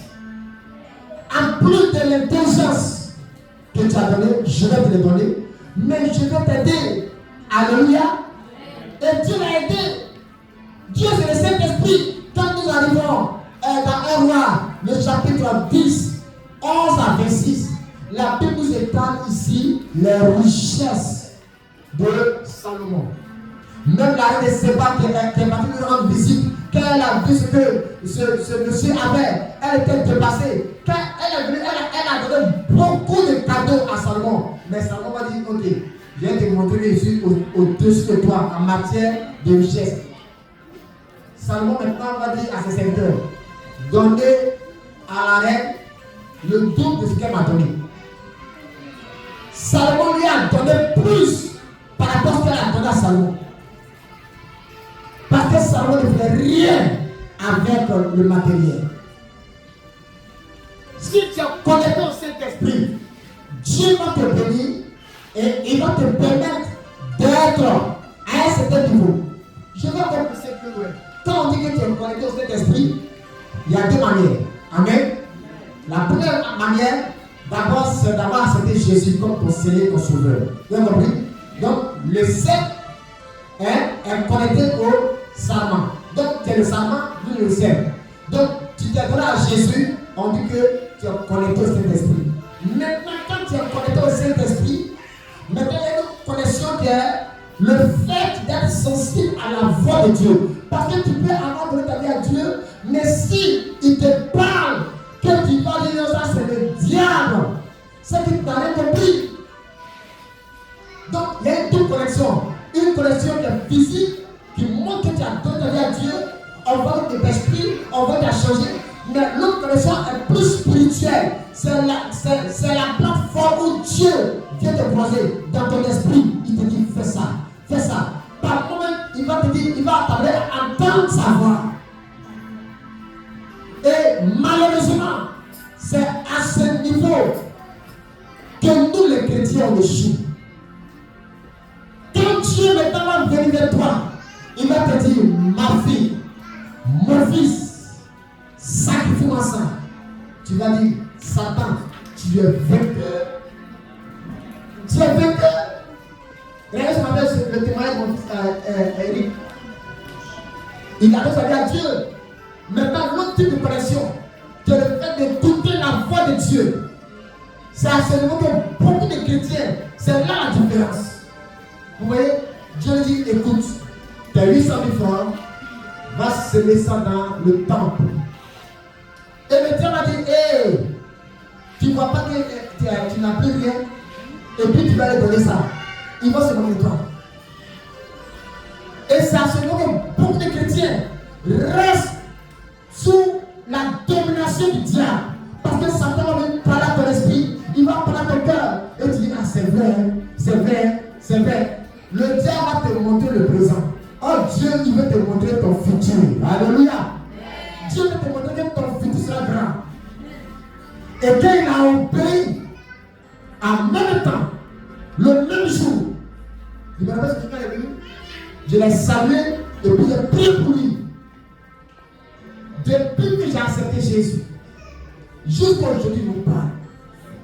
en plus de l'intelligence que tu as donnée, je vais te le donner, mais je vais t'aider. Alléluia. Et Dieu l'a aidé. Dieu, c'est le Saint-Esprit. Quand nous arrivons dans 1 Roi, le chapitre 10, 11 à 26, la Bible nous étale ici les richesses de Salomon. Même la reine de Séba qui est partie nous rendre visite, quand elle a vu ce que ce monsieur avait, elle était dépassée. Quand elle est venue, elle a donné beaucoup de cadeaux à Salomon. Mais Salomon m'a dit, ok, je vais te montrer ici au-dessus de toi en matière de richesse. Salomon maintenant va dire à ses serviteurs, donnez à la reine le double de ce qu'elle m'a donné. Salomon lui a donné plus par rapport à ce qu'elle a donné à Salomon. Parce que Salomon ne fait rien avec le matériel. Si tu es connecté au Saint-Esprit, Dieu va te bénir et il va te permettre d'être à un certain niveau. Je vais encore pousser plus loin. Quand on dit que tu es connecté au Saint-Esprit, il y a deux manières. Amen. La première manière, d'abord, c'est d'avoir accepté Jésus comme ton Seigneur, ton Sauveur. Vous avez compris? Donc, le Saint est connecté au serment. Donc, tu es le serment, nous le Saint. Donc, tu t'es donné à Jésus, on dit que tu es connecté au Saint-Esprit. Maintenant, quand tu es connecté au Saint-Esprit, maintenant, il y a une connexion qui est le fait d'être sensible à la voix de Dieu. Parce que tu peux avoir donné ta vie à Dieu, mais si il te parle, que tu vas dire ça, c'est le diable. C'est que tu n'as rien compris. Donc, il y a une double connexion. Une connexion qui est physique, qui montre que tu as donné ta vie à Dieu, on va de l'esprit, on va la changer. Mais l'autre connexion est plus spirituelle. C'est la plateforme où Dieu vient te croiser dans ton esprit. Il te dit, fais ça, fais ça. Par moment, il va te dire, il va t'amener à entendre sa voix. Et malheureusement, c'est à ce niveau que nous les chrétiens on échoue. Quand Dieu maintenant va venir vers toi, il va te dire, ma fille, mon fils, sacrifie-moi ça. Tu vas dire, Satan, tu es vainqueur. Tu es vainqueur. Regardez ce matin, le témoignage de mon fils Eric. Il a donné sa vie à Dieu. Maintenant, l'autre type de connexion, c'est le fait d'écouter la voix de Dieu. C'est à ce niveau que beaucoup de chrétiens, c'est là la différence. Vous voyez, Dieu dit, écoute, tu as 800 000 francs, va semer ça dans le temple. Et le Dieu m'a dit, hé, tu ne vois pas que tu n'as plus rien, et puis tu vas lui donner ça. Il va se moquer de toi. Et c'est à ce moment que beaucoup de chrétiens restent sous la domination du diable. Parce que Satan va venir parler à ton esprit, il va parler à ton cœur. Et tu dis, ah c'est vrai, c'est vrai, c'est vrai. Le diable va te montrer le présent. Oh Dieu, il veut te montrer ton futur. Alléluia. Dieu veut te montrer que ton futur sera grand. Et quand il a obéi, en même temps, le même jour, je me rappelle ce que quelqu'un est venu, je l'ai salué et puis j'ai prié pour lui. Depuis que j'ai accepté Jésus, jusqu'à aujourd'hui, nous parle,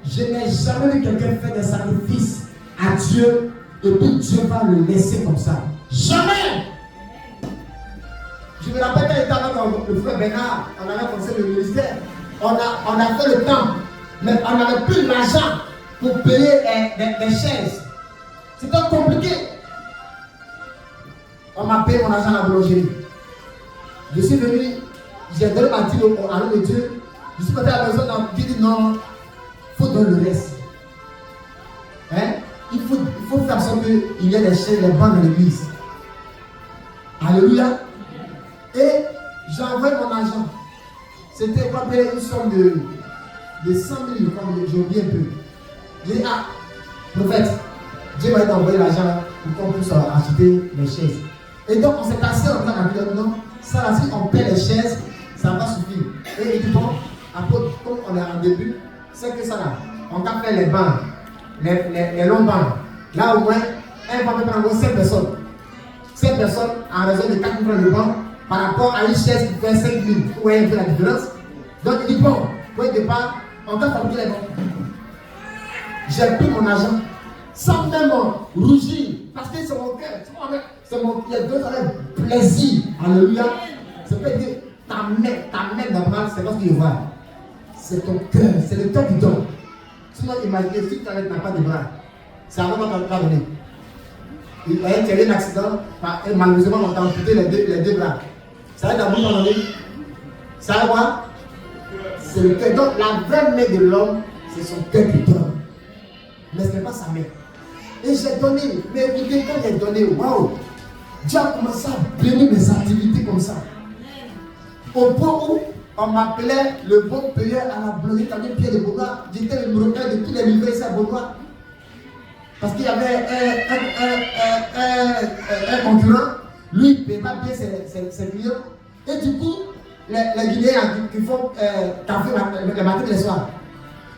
je n'ai jamais vu quelqu'un faire des sacrifices à Dieu et puis Dieu va le laisser comme ça. Jamais! Je me rappelle quand j'étais avec le frère Bernard, on avait commencé le ministère, on a fait le temps, mais on n'avait plus l'argent pour payer des chaises. C'était compliqué. On m'a payé mon argent à la boulangerie. Je suis venu, j'ai donné ma dîme à l'homme de Dieu. Je suis parti à la maison, j'ai dit non, il faut donner le reste. Hein? Il faut faire sorte qu'il y ait des chaises, des bancs dans l'église. Alléluia. Et j'ai envoyé mon argent. C'était pas payer une somme de 100 000, comme j'ai oublié un peu. J'ai dit, ah, prophète, Dieu m'a envoyé l'argent pour qu'on puisse acheter les chaises. Et donc on s'est assis en train de dire, non, ça là, si on paie les chaises, ça va suffire. Et il dit, bon, comme on est en début, c'est que ça là, on va faire les bancs, les longs bancs. Là au moins, elle va prendre 7 personnes. 7 personnes en raison de 4 000 francs de banc par rapport à une chaise qui fait 5 000. Vous voyez un peu la différence? Donc il dit, bon, au départ, on va fabriquer les bancs. J'ai pris mon argent sans même rougir, parce que c'est mon cœur. Il y a deux avec plaisir. Alléluia. C'est pas dire ta main normale, c'est parce qu'il voit. C'est ton cœur, c'est le cœur qui donne. Sinon, imaginez si tu n'as pas de bras, c'est avant qu'on t'a donné. Il y a eu un accident, et malheureusement, on t'a amputé les deux bras. Ça va être d'abord donné. Ça va voir? C'est le cœur. Donc, la vraie main de l'homme, c'est son cœur qui donne. Mais ce n'est pas sa main. Et j'ai donné, mais écoutez, quand j'ai donné, waouh, Dieu a commencé à bénir mes activités comme ça. Au point où on m'appelait le bon payeur à la boulangerie, quand Pierre de Beauvoir, j'étais le numéro 1 de tous les livreurs ici à Beauvoir. Parce qu'il y avait un concurrent, lui, il ne payait pas bien ses clients. Et du coup, les Guinéens qui font café le matin et le soir,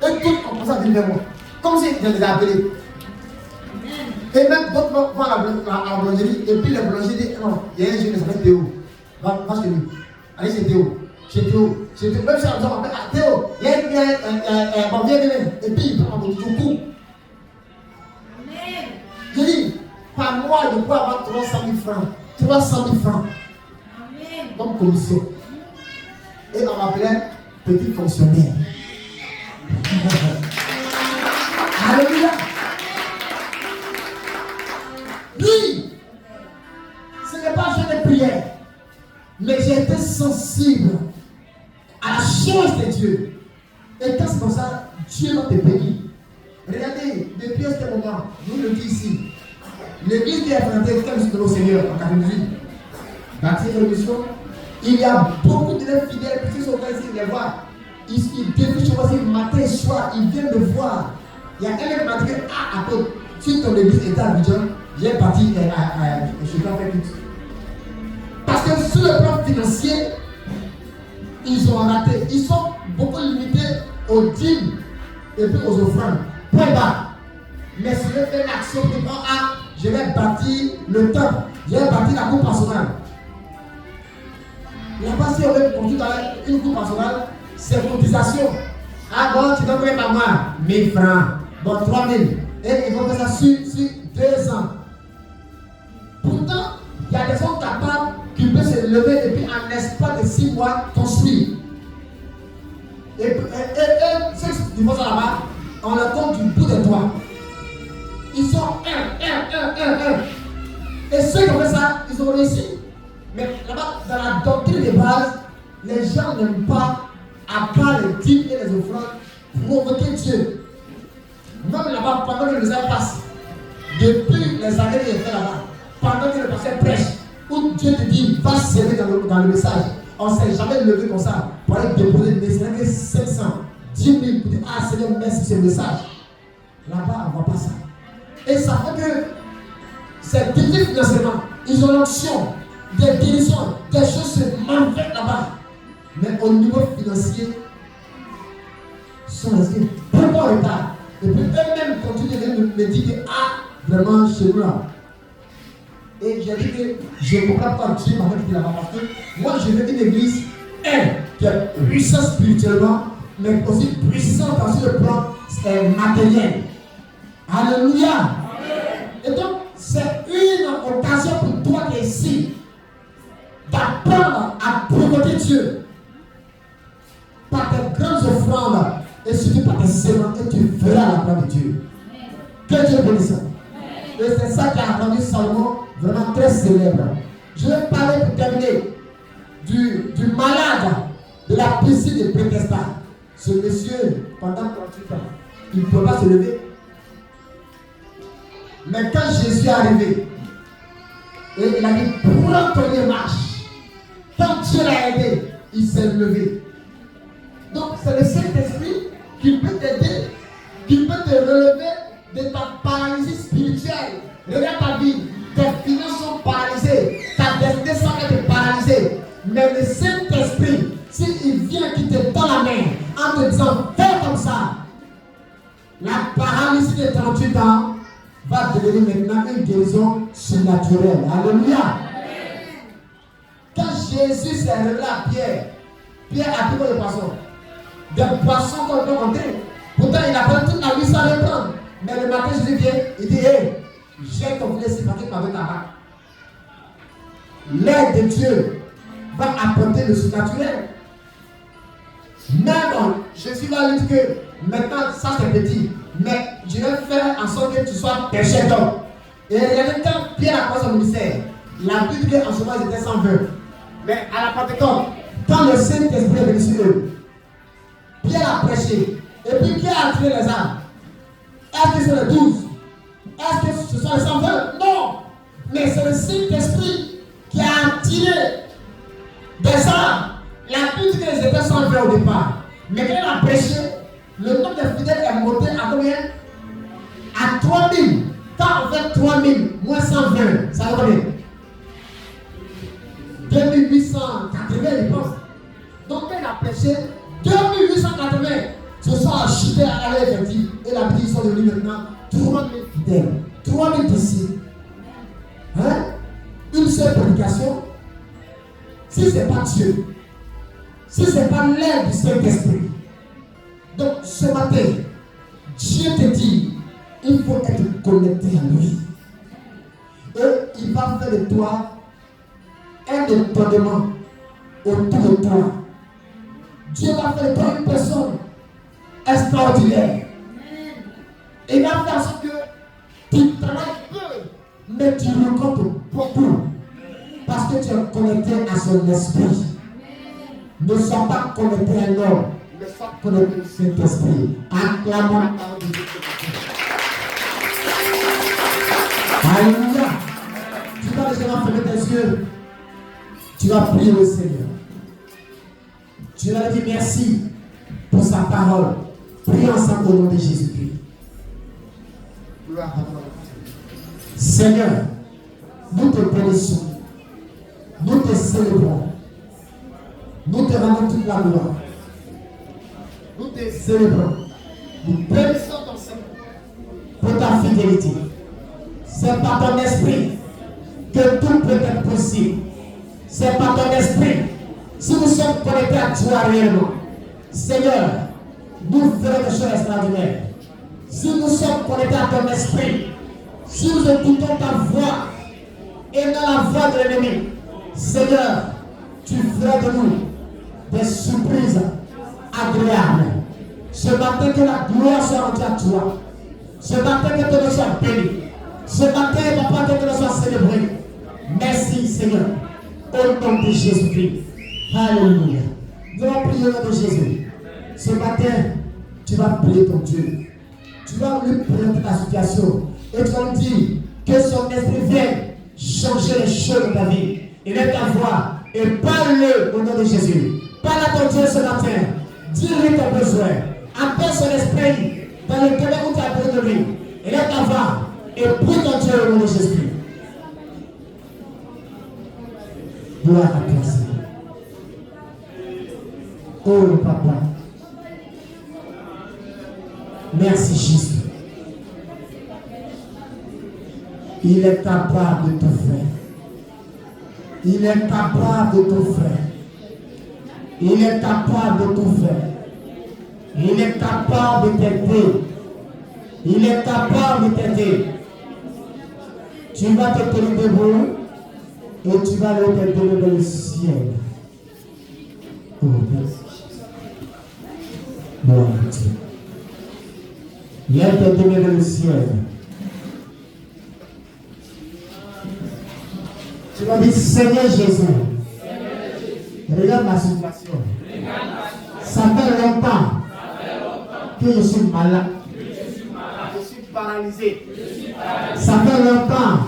et tous ont commencé à venir vers moi. Comme si je les ai appelés. Et même d'autres vont à la boulangerie, et puis les boulangers disent, non, il y a un jeune qui s'appelle Théo. Va chez lui. Allez chez Théo. Chez Théo. Même si on m'appelle, ah Théo, il y a un bon, viens. Et puis il prend mon coup. Je dis, par mois, je peux avoir 300 000 francs. 300 000 francs. Comme commission. Et on m'appelait petit fonctionnaire. Alléluia. Lui, ce n'est pas juste des prières, mais j'ai été sensible à la chose de Dieu. Et quand c'est comme ça, Dieu va te bénir. Regardez, depuis ce moment, nous le disons ici, l'église qui est présentée comme de nos seigneurs en 98, bâtir révolution, il y a beaucoup de fidèles qui sont ici, les voir. Ils défient chez matin et soir, ils viennent me voir. Il y a un mec qui m'a dit, ah, attends, si ton église était à Abidjan, j'ai parti je dois faire tout. Parce que sur le plan financier, ils ont raté. Ils sont beaucoup limités aux dîmes et puis aux offrandes. Point bas. Mais si je fais l'action de ah, je vais bâtir le temple, je vais bâtir la cour pastorale. Là-bas, si on veut construire une cour pastorale, c'est cotisation. Ah bon, tu dois payer par mois 1000 francs. Bon, 3000. Et ils vont faire ça sur 2 ans. lever et puis en l'espace de 6 mois construire. Et ceux qui font ça là-bas, on le compte du bout des doigts. Ils sont un. Et ceux qui ont fait ça, ils ont réussi. Mais là-bas, dans la doctrine de base, les gens n'aiment pas, à part les dîmes et les offrandes, provoquer Dieu. Même là-bas, pendant que le message passe, depuis les années que j'ai fait là-bas, pendant que le pasteur prêche, où Dieu te dit, va serrer dans le message, on ne s'est jamais levé comme ça pour aller déposer le message, que 500, 10 000 pour dire, ah Seigneur, merci ce message. Là-bas, on ne voit pas ça. Et ça fait que c'est difficile financièrement. Ils ont l'option, des guérisons, des choses se manifestent là-bas. Mais au niveau financier, ils sont restés beaucoup en retard. Et puis eux-mêmes continuent de me dire que, ah, vraiment, chez nous là. Et j'ai dit que je ne comprends pas Dieu m'avait dit là-bas parce que moi je veux une église, qui est puissante spirituellement, mais aussi puissante dans le plan matériel. Alléluia. Et donc, c'est une occasion pour toi qui es ici d'apprendre à provoquer Dieu par tes grandes offrandes et surtout par tes serments et tu verras la gloire de Dieu. Que Dieu bénisse. Et c'est ça qui a rendu Salomon vraiment très célèbre. Je vais parler pour terminer du malade de la piscine de Bethesda. Ce monsieur, pendant 38 ans, il ne peut pas se lever. Mais quand Jésus est arrivé, et il a dit, prends ton marche. Quand Dieu l'a aidé, il s'est levé. Donc c'est le Saint-Esprit qui peut t'aider, qui peut te relever de ta paralysie spirituelle. Regarde ta vie, tes finances sont paralysées, ta destinée semble être paralysée. Mais le Saint-Esprit, s'il vient qui te donne la main en te disant fais comme ça, la paralysie de 38 ans va devenir maintenant une guérison surnaturelle. Alléluia. Quand Jésus s'est révélé à Pierre, Pierre a pris quoi de poissons? Des poissons qu'on peut compter. Pourtant, il a pris toute la nuit sans les prendre. Mais le matin, Jésus vient, il dit hey, j'ai ton filet si paquet avec ta main. L'aide de Dieu va apporter le surnaturel. Même Jésus va dire que maintenant, ça c'est petit, mais je vais faire en sorte que tu sois péché d'homme. Et regardez, quand Pierre a commencé son ministère, la Bible dit qu'en ce moment, ils étaient 120. Mais à la Pentecôte, quand le Saint-Esprit est venu sur eux, Pierre a prêché. Et puis Pierre a tiré les âmes. Est-ce que c'est les 12? Est-ce que ce sont les 120? Non! Mais c'est le Saint-Esprit qui a attiré des âmes. La Bible dit qu'ils étaient 120 au départ. Mais quand il a prêché, le nombre de fidèles est monté à combien? À 3000. Quand on fait 3000 moins 120, ça va combien? 2880, il pense. Donc quand il a prêché, 2880 se sont achetés à l'effectif. Et la Bible, ils sont devenus maintenant 3000 fidèles, 3000 disciples. Hein? Une seule prédication. Si ce n'est pas Dieu, si ce n'est pas l'aide du Saint-Esprit. Donc ce matin, Dieu te dit, il faut être connecté à lui. Et il va faire de toi un étonnement autour de toi. Dieu va faire de toi une personne extraordinaire. Il va faire en sorte que tu travailles peu, mais tu rencontres beaucoup. Parce que tu es connecté à son esprit. Ne sois pas connecté à l'homme, mais sois connecté au Saint-Esprit. Acclamons la parole de Dieu. Alléluia. Tu vas déjà fermer tes yeux. Tu vas prier le Seigneur. Tu vas dire merci pour sa parole. Prions ensemble au nom de Jésus-Christ. Seigneur, nous te bénissons. Nous te célébrons. Nous te rendons toute la gloire. Nous te célébrons. Nous bénissons ton Seigneur pour ta fidélité. C'est par ton esprit que tout peut être possible. C'est par ton esprit. Si nous sommes connectés à toi réellement, Seigneur, nous ferons des choses extraordinaires. Si nous sommes connectés à ton esprit, si nous écoutons ta voix et non la voix de l'ennemi, Seigneur, tu feras de nous des surprises agréables. Ce matin, que la gloire soit rendue à toi. Ce matin, que ton nom soit béni. Ce matin, papa, que ton nom soit célébré. Merci, Seigneur. Au nom de Jésus-Christ. Alléluia. Nous allons prier au nom de Jésus. Ce matin, tu vas prier ton Dieu. Tu vas lui présenter ta situation. Et tu vas lui dire que son esprit vienne changer les choses de ta vie. Il est ta voix. Et parle-le au nom de Jésus. Parle à ton Dieu ce matin. Dis-lui tes besoins. Appelle son esprit dans le domaine où tu as besoin de lui. Il est ta voix. Et prie ton Dieu au nom de Jésus. Gloire à toi, Seigneur. Oh, papa. Merci, Jésus. Il est capable de tout faire. Il est capable de tout faire. Il est capable de tout faire. Il est capable de t'aider. Il est capable de t'aider. Tu vas te tenir debout et tu vas aller te donner dans le ciel. Oh, merci. Gloire à Dieu. Il est te donner dans le ciel. Tu vas dire, Seigneur Jésus, regarde ma situation. Ça fait longtemps que je suis malade. Je suis paralysé. Ça fait longtemps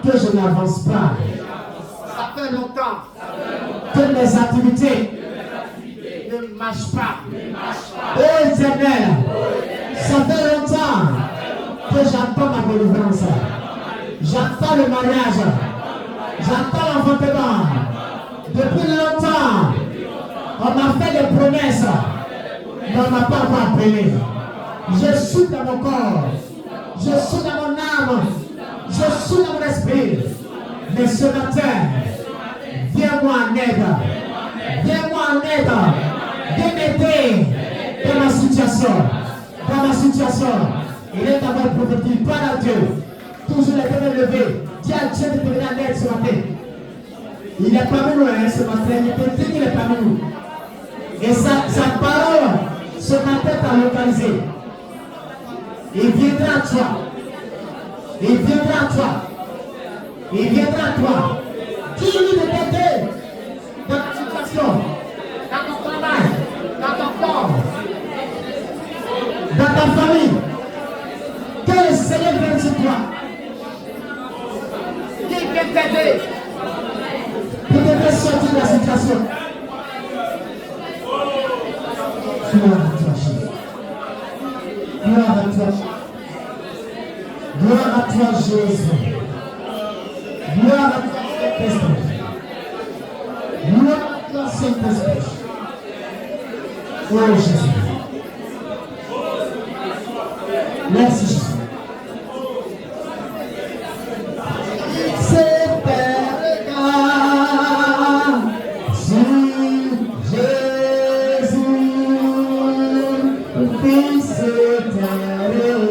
que je n'avance pas. Ça fait longtemps que mes activités ne marchent pas. Oh Éternel, ça fait longtemps que j'attends ma délivrance. J'attends le mariage. J'attends l'enfantement. Depuis longtemps, on m'a fait des promesses, mais on ne m'a pas encore appelé. Je suis dans mon corps, je suis dans mon âme, je suis dans mon esprit. Mais ce matin, viens-moi en aide. Viens-moi en aide. Viens m'aider dans ma situation. Dans ma situation. Il est d'abord prophétique. Parle à Dieu. Toujours les mains levées. Dis à Dieu de te venir en aide ce matin. Il est parmi nous ce matin. Il peut dire qu'il est parmi nous. Et sa parole ce matin t'a localisé. Il viendra à toi. Il viendra à toi. Il viendra à toi. Dis-lui de t'aider dans ta situation, dans ton travail, dans ton corps, dans ta famille. Que le Seigneur vienne sur toi. Qu'il vienne t'aider pour te sortir de la situation. Gloire à toi, Jésus. Gloire à toi. Gloire à toi, Jésus. Gloire à toi, Saint-Esprit. Gloire à toi, Saint-Esprit. Oh Jésus. Merci Jésus. C'est Père, Jésus, Fils éternel.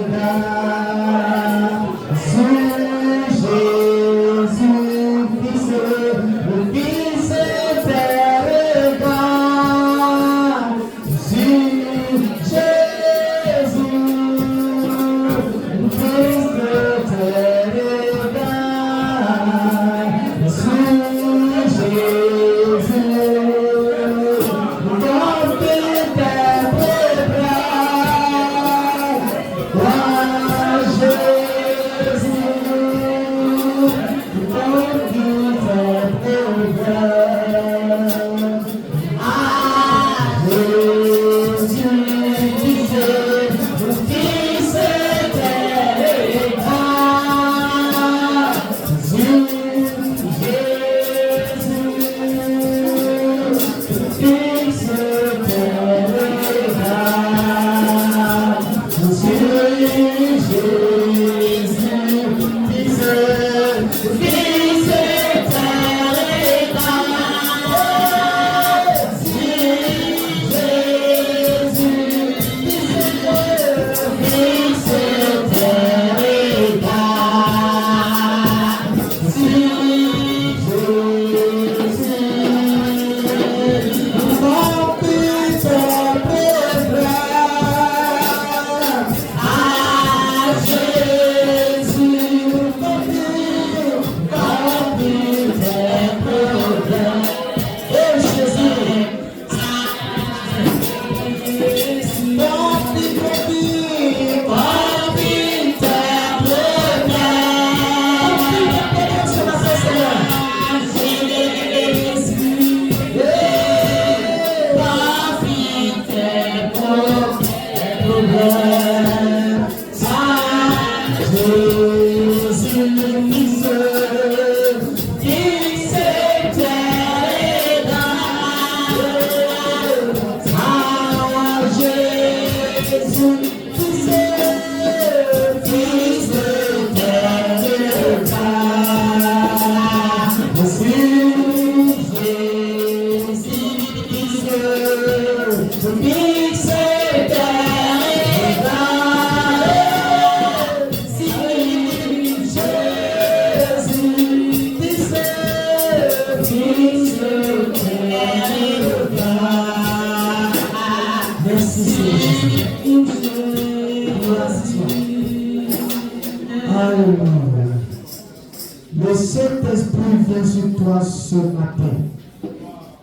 Le Saint-Esprit vient sur toi ce matin.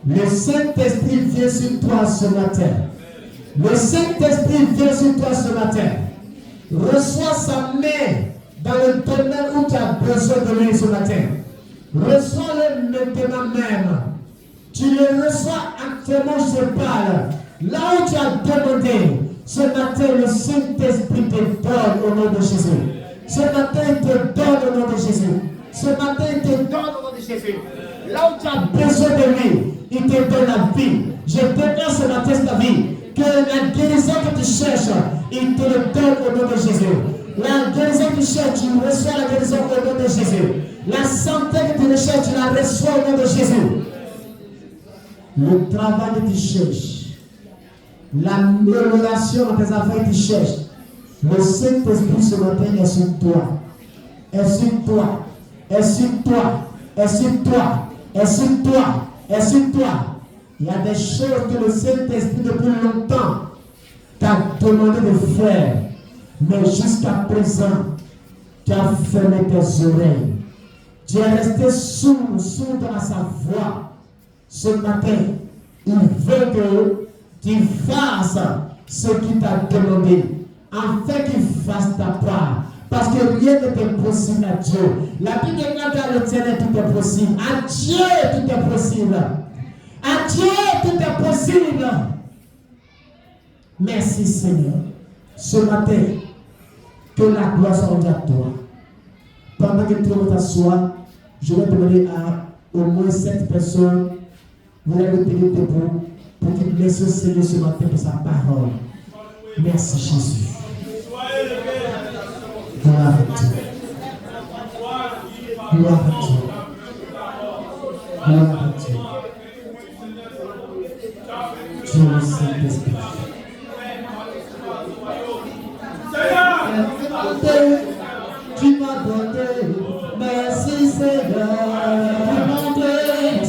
Le Saint-Esprit vient sur toi ce matin. Le Saint-Esprit vient sur toi ce matin. Reçois sa main dans le domaine où tu as besoin de lui ce matin. Reçois-le maintenant même. Tu le reçois actuellement, je parle. Là où tu as demandé, ce matin, le Saint-Esprit te donne au nom de Jésus. Ce matin, il te donne au nom de Jésus. Ce matin, il te donne au nom de Jésus. Là où tu as besoin de lui, il te donne la vie. Je déclare ce matin ta vie. Que la guérison que tu cherches, il te le donne au nom de Jésus. La guérison que tu cherches, tu reçois la guérison au nom de Jésus. La santé que tu recherches, tu la reçois au nom de Jésus. Le travail que tu cherches, l'amélioration dans tes affaires que tu cherches, le Saint-Esprit ce matin est sur toi. Est sur toi. Est sur toi. Est sur toi. Est sur toi. Est sur toi. Il y a des choses que le Saint-Esprit depuis longtemps t'a demandé de faire. Mais jusqu'à présent, tu as fermé tes oreilles. Tu es resté sourd à sa voix. Ce matin, il veut que tu fasses ce qu'il t'a demandé. Afin qu'il fasse ta part. Parce que rien n'est possible à Dieu. La Bible dit qu'à l'Éternel tout est possible. À Dieu tout est possible. À Dieu tout est possible. Merci Seigneur. Ce matin, que la gloire soit rendue à toi. Pendant que tu vas t'asseoir, je vais demander à au moins 7 personnes, vous allez vous tenir debout pour qu'ils laissent le Seigneur ce matin pour sa parole. Merci Jésus. Gloire à Dieu. Gloire à Dieu. Gloire à Dieu. Dieu le Saint-Esprit. Tu m'as donné, merci Seigneur.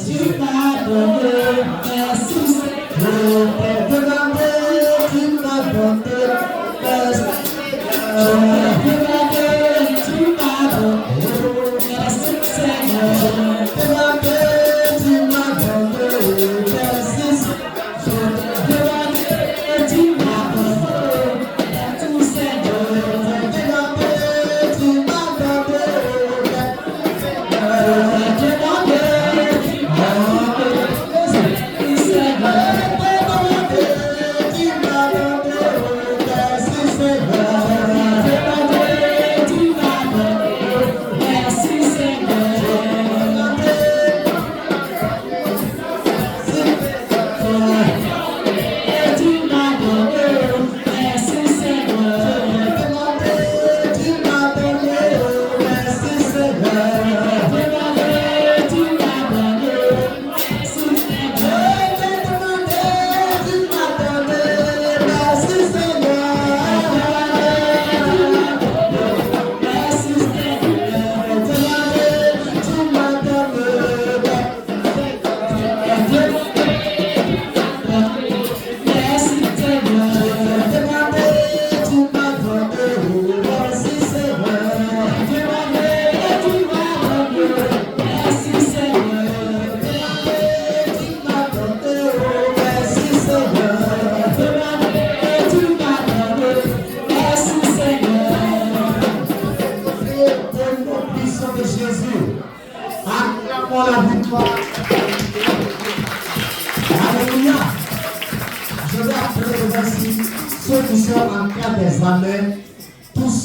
Tu m'as donné, merci Seigneur. Tu m'as donné, merci Seigneur.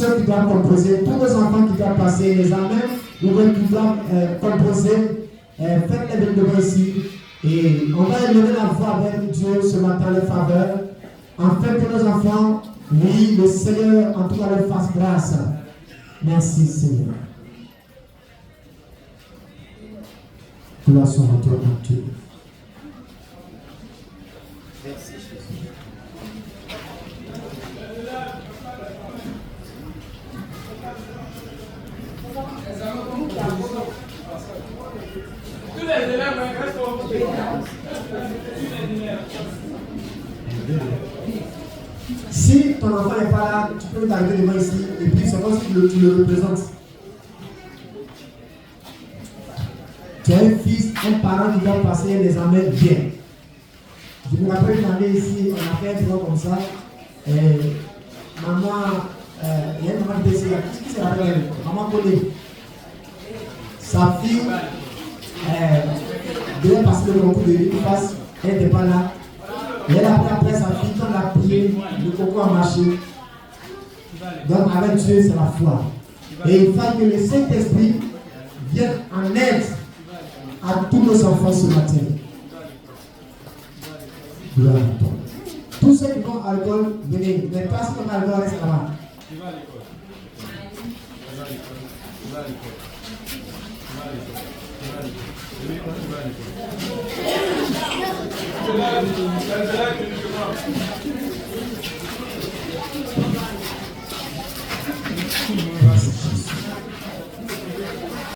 ceux qui doivent composer, tous nos enfants qui doivent passer les amens, ou bien qui doivent composer, faites-les devant ici. Et on va élever la voix avec Dieu ce matin, les faveurs, afin que nos enfants, oui, le Seigneur, en tout cas, leur fasse grâce. Merci, Seigneur. Gloire soit à toi, Dieu. Merci, Jésus. Tous les élèves restent au Si ton enfant n'est pas là, tu peux t'arrêter devant ici et puis c'est comme si tu le représentes. Tu as un fils, un parent qui doit passer les amènes bien. Je me rappelle une année ici, on a fait un plan comme ça. Et maman, il y a une maman qui décide, qui se rappelle, maman connaît. Sa fille devait passer le concours de l'IFAS, elle n'était pas là. Et elle a pris après sa fille, quand elle a prié, le concours a marché. Donc avec Dieu, c'est la foi. Et il faut que le Saint-Esprit vienne en aide à tous nos enfants ce matin. Gloire à toi. Tous ceux qui vont à l'école, venez. Mais pas ceux qui vont à l'école, reste là-bas. Tu vas à l'école. Tu vas à l'école. Tu vas à l'école. Tu vas à l'école. Tu vas à l'école. Tu vas à l'école.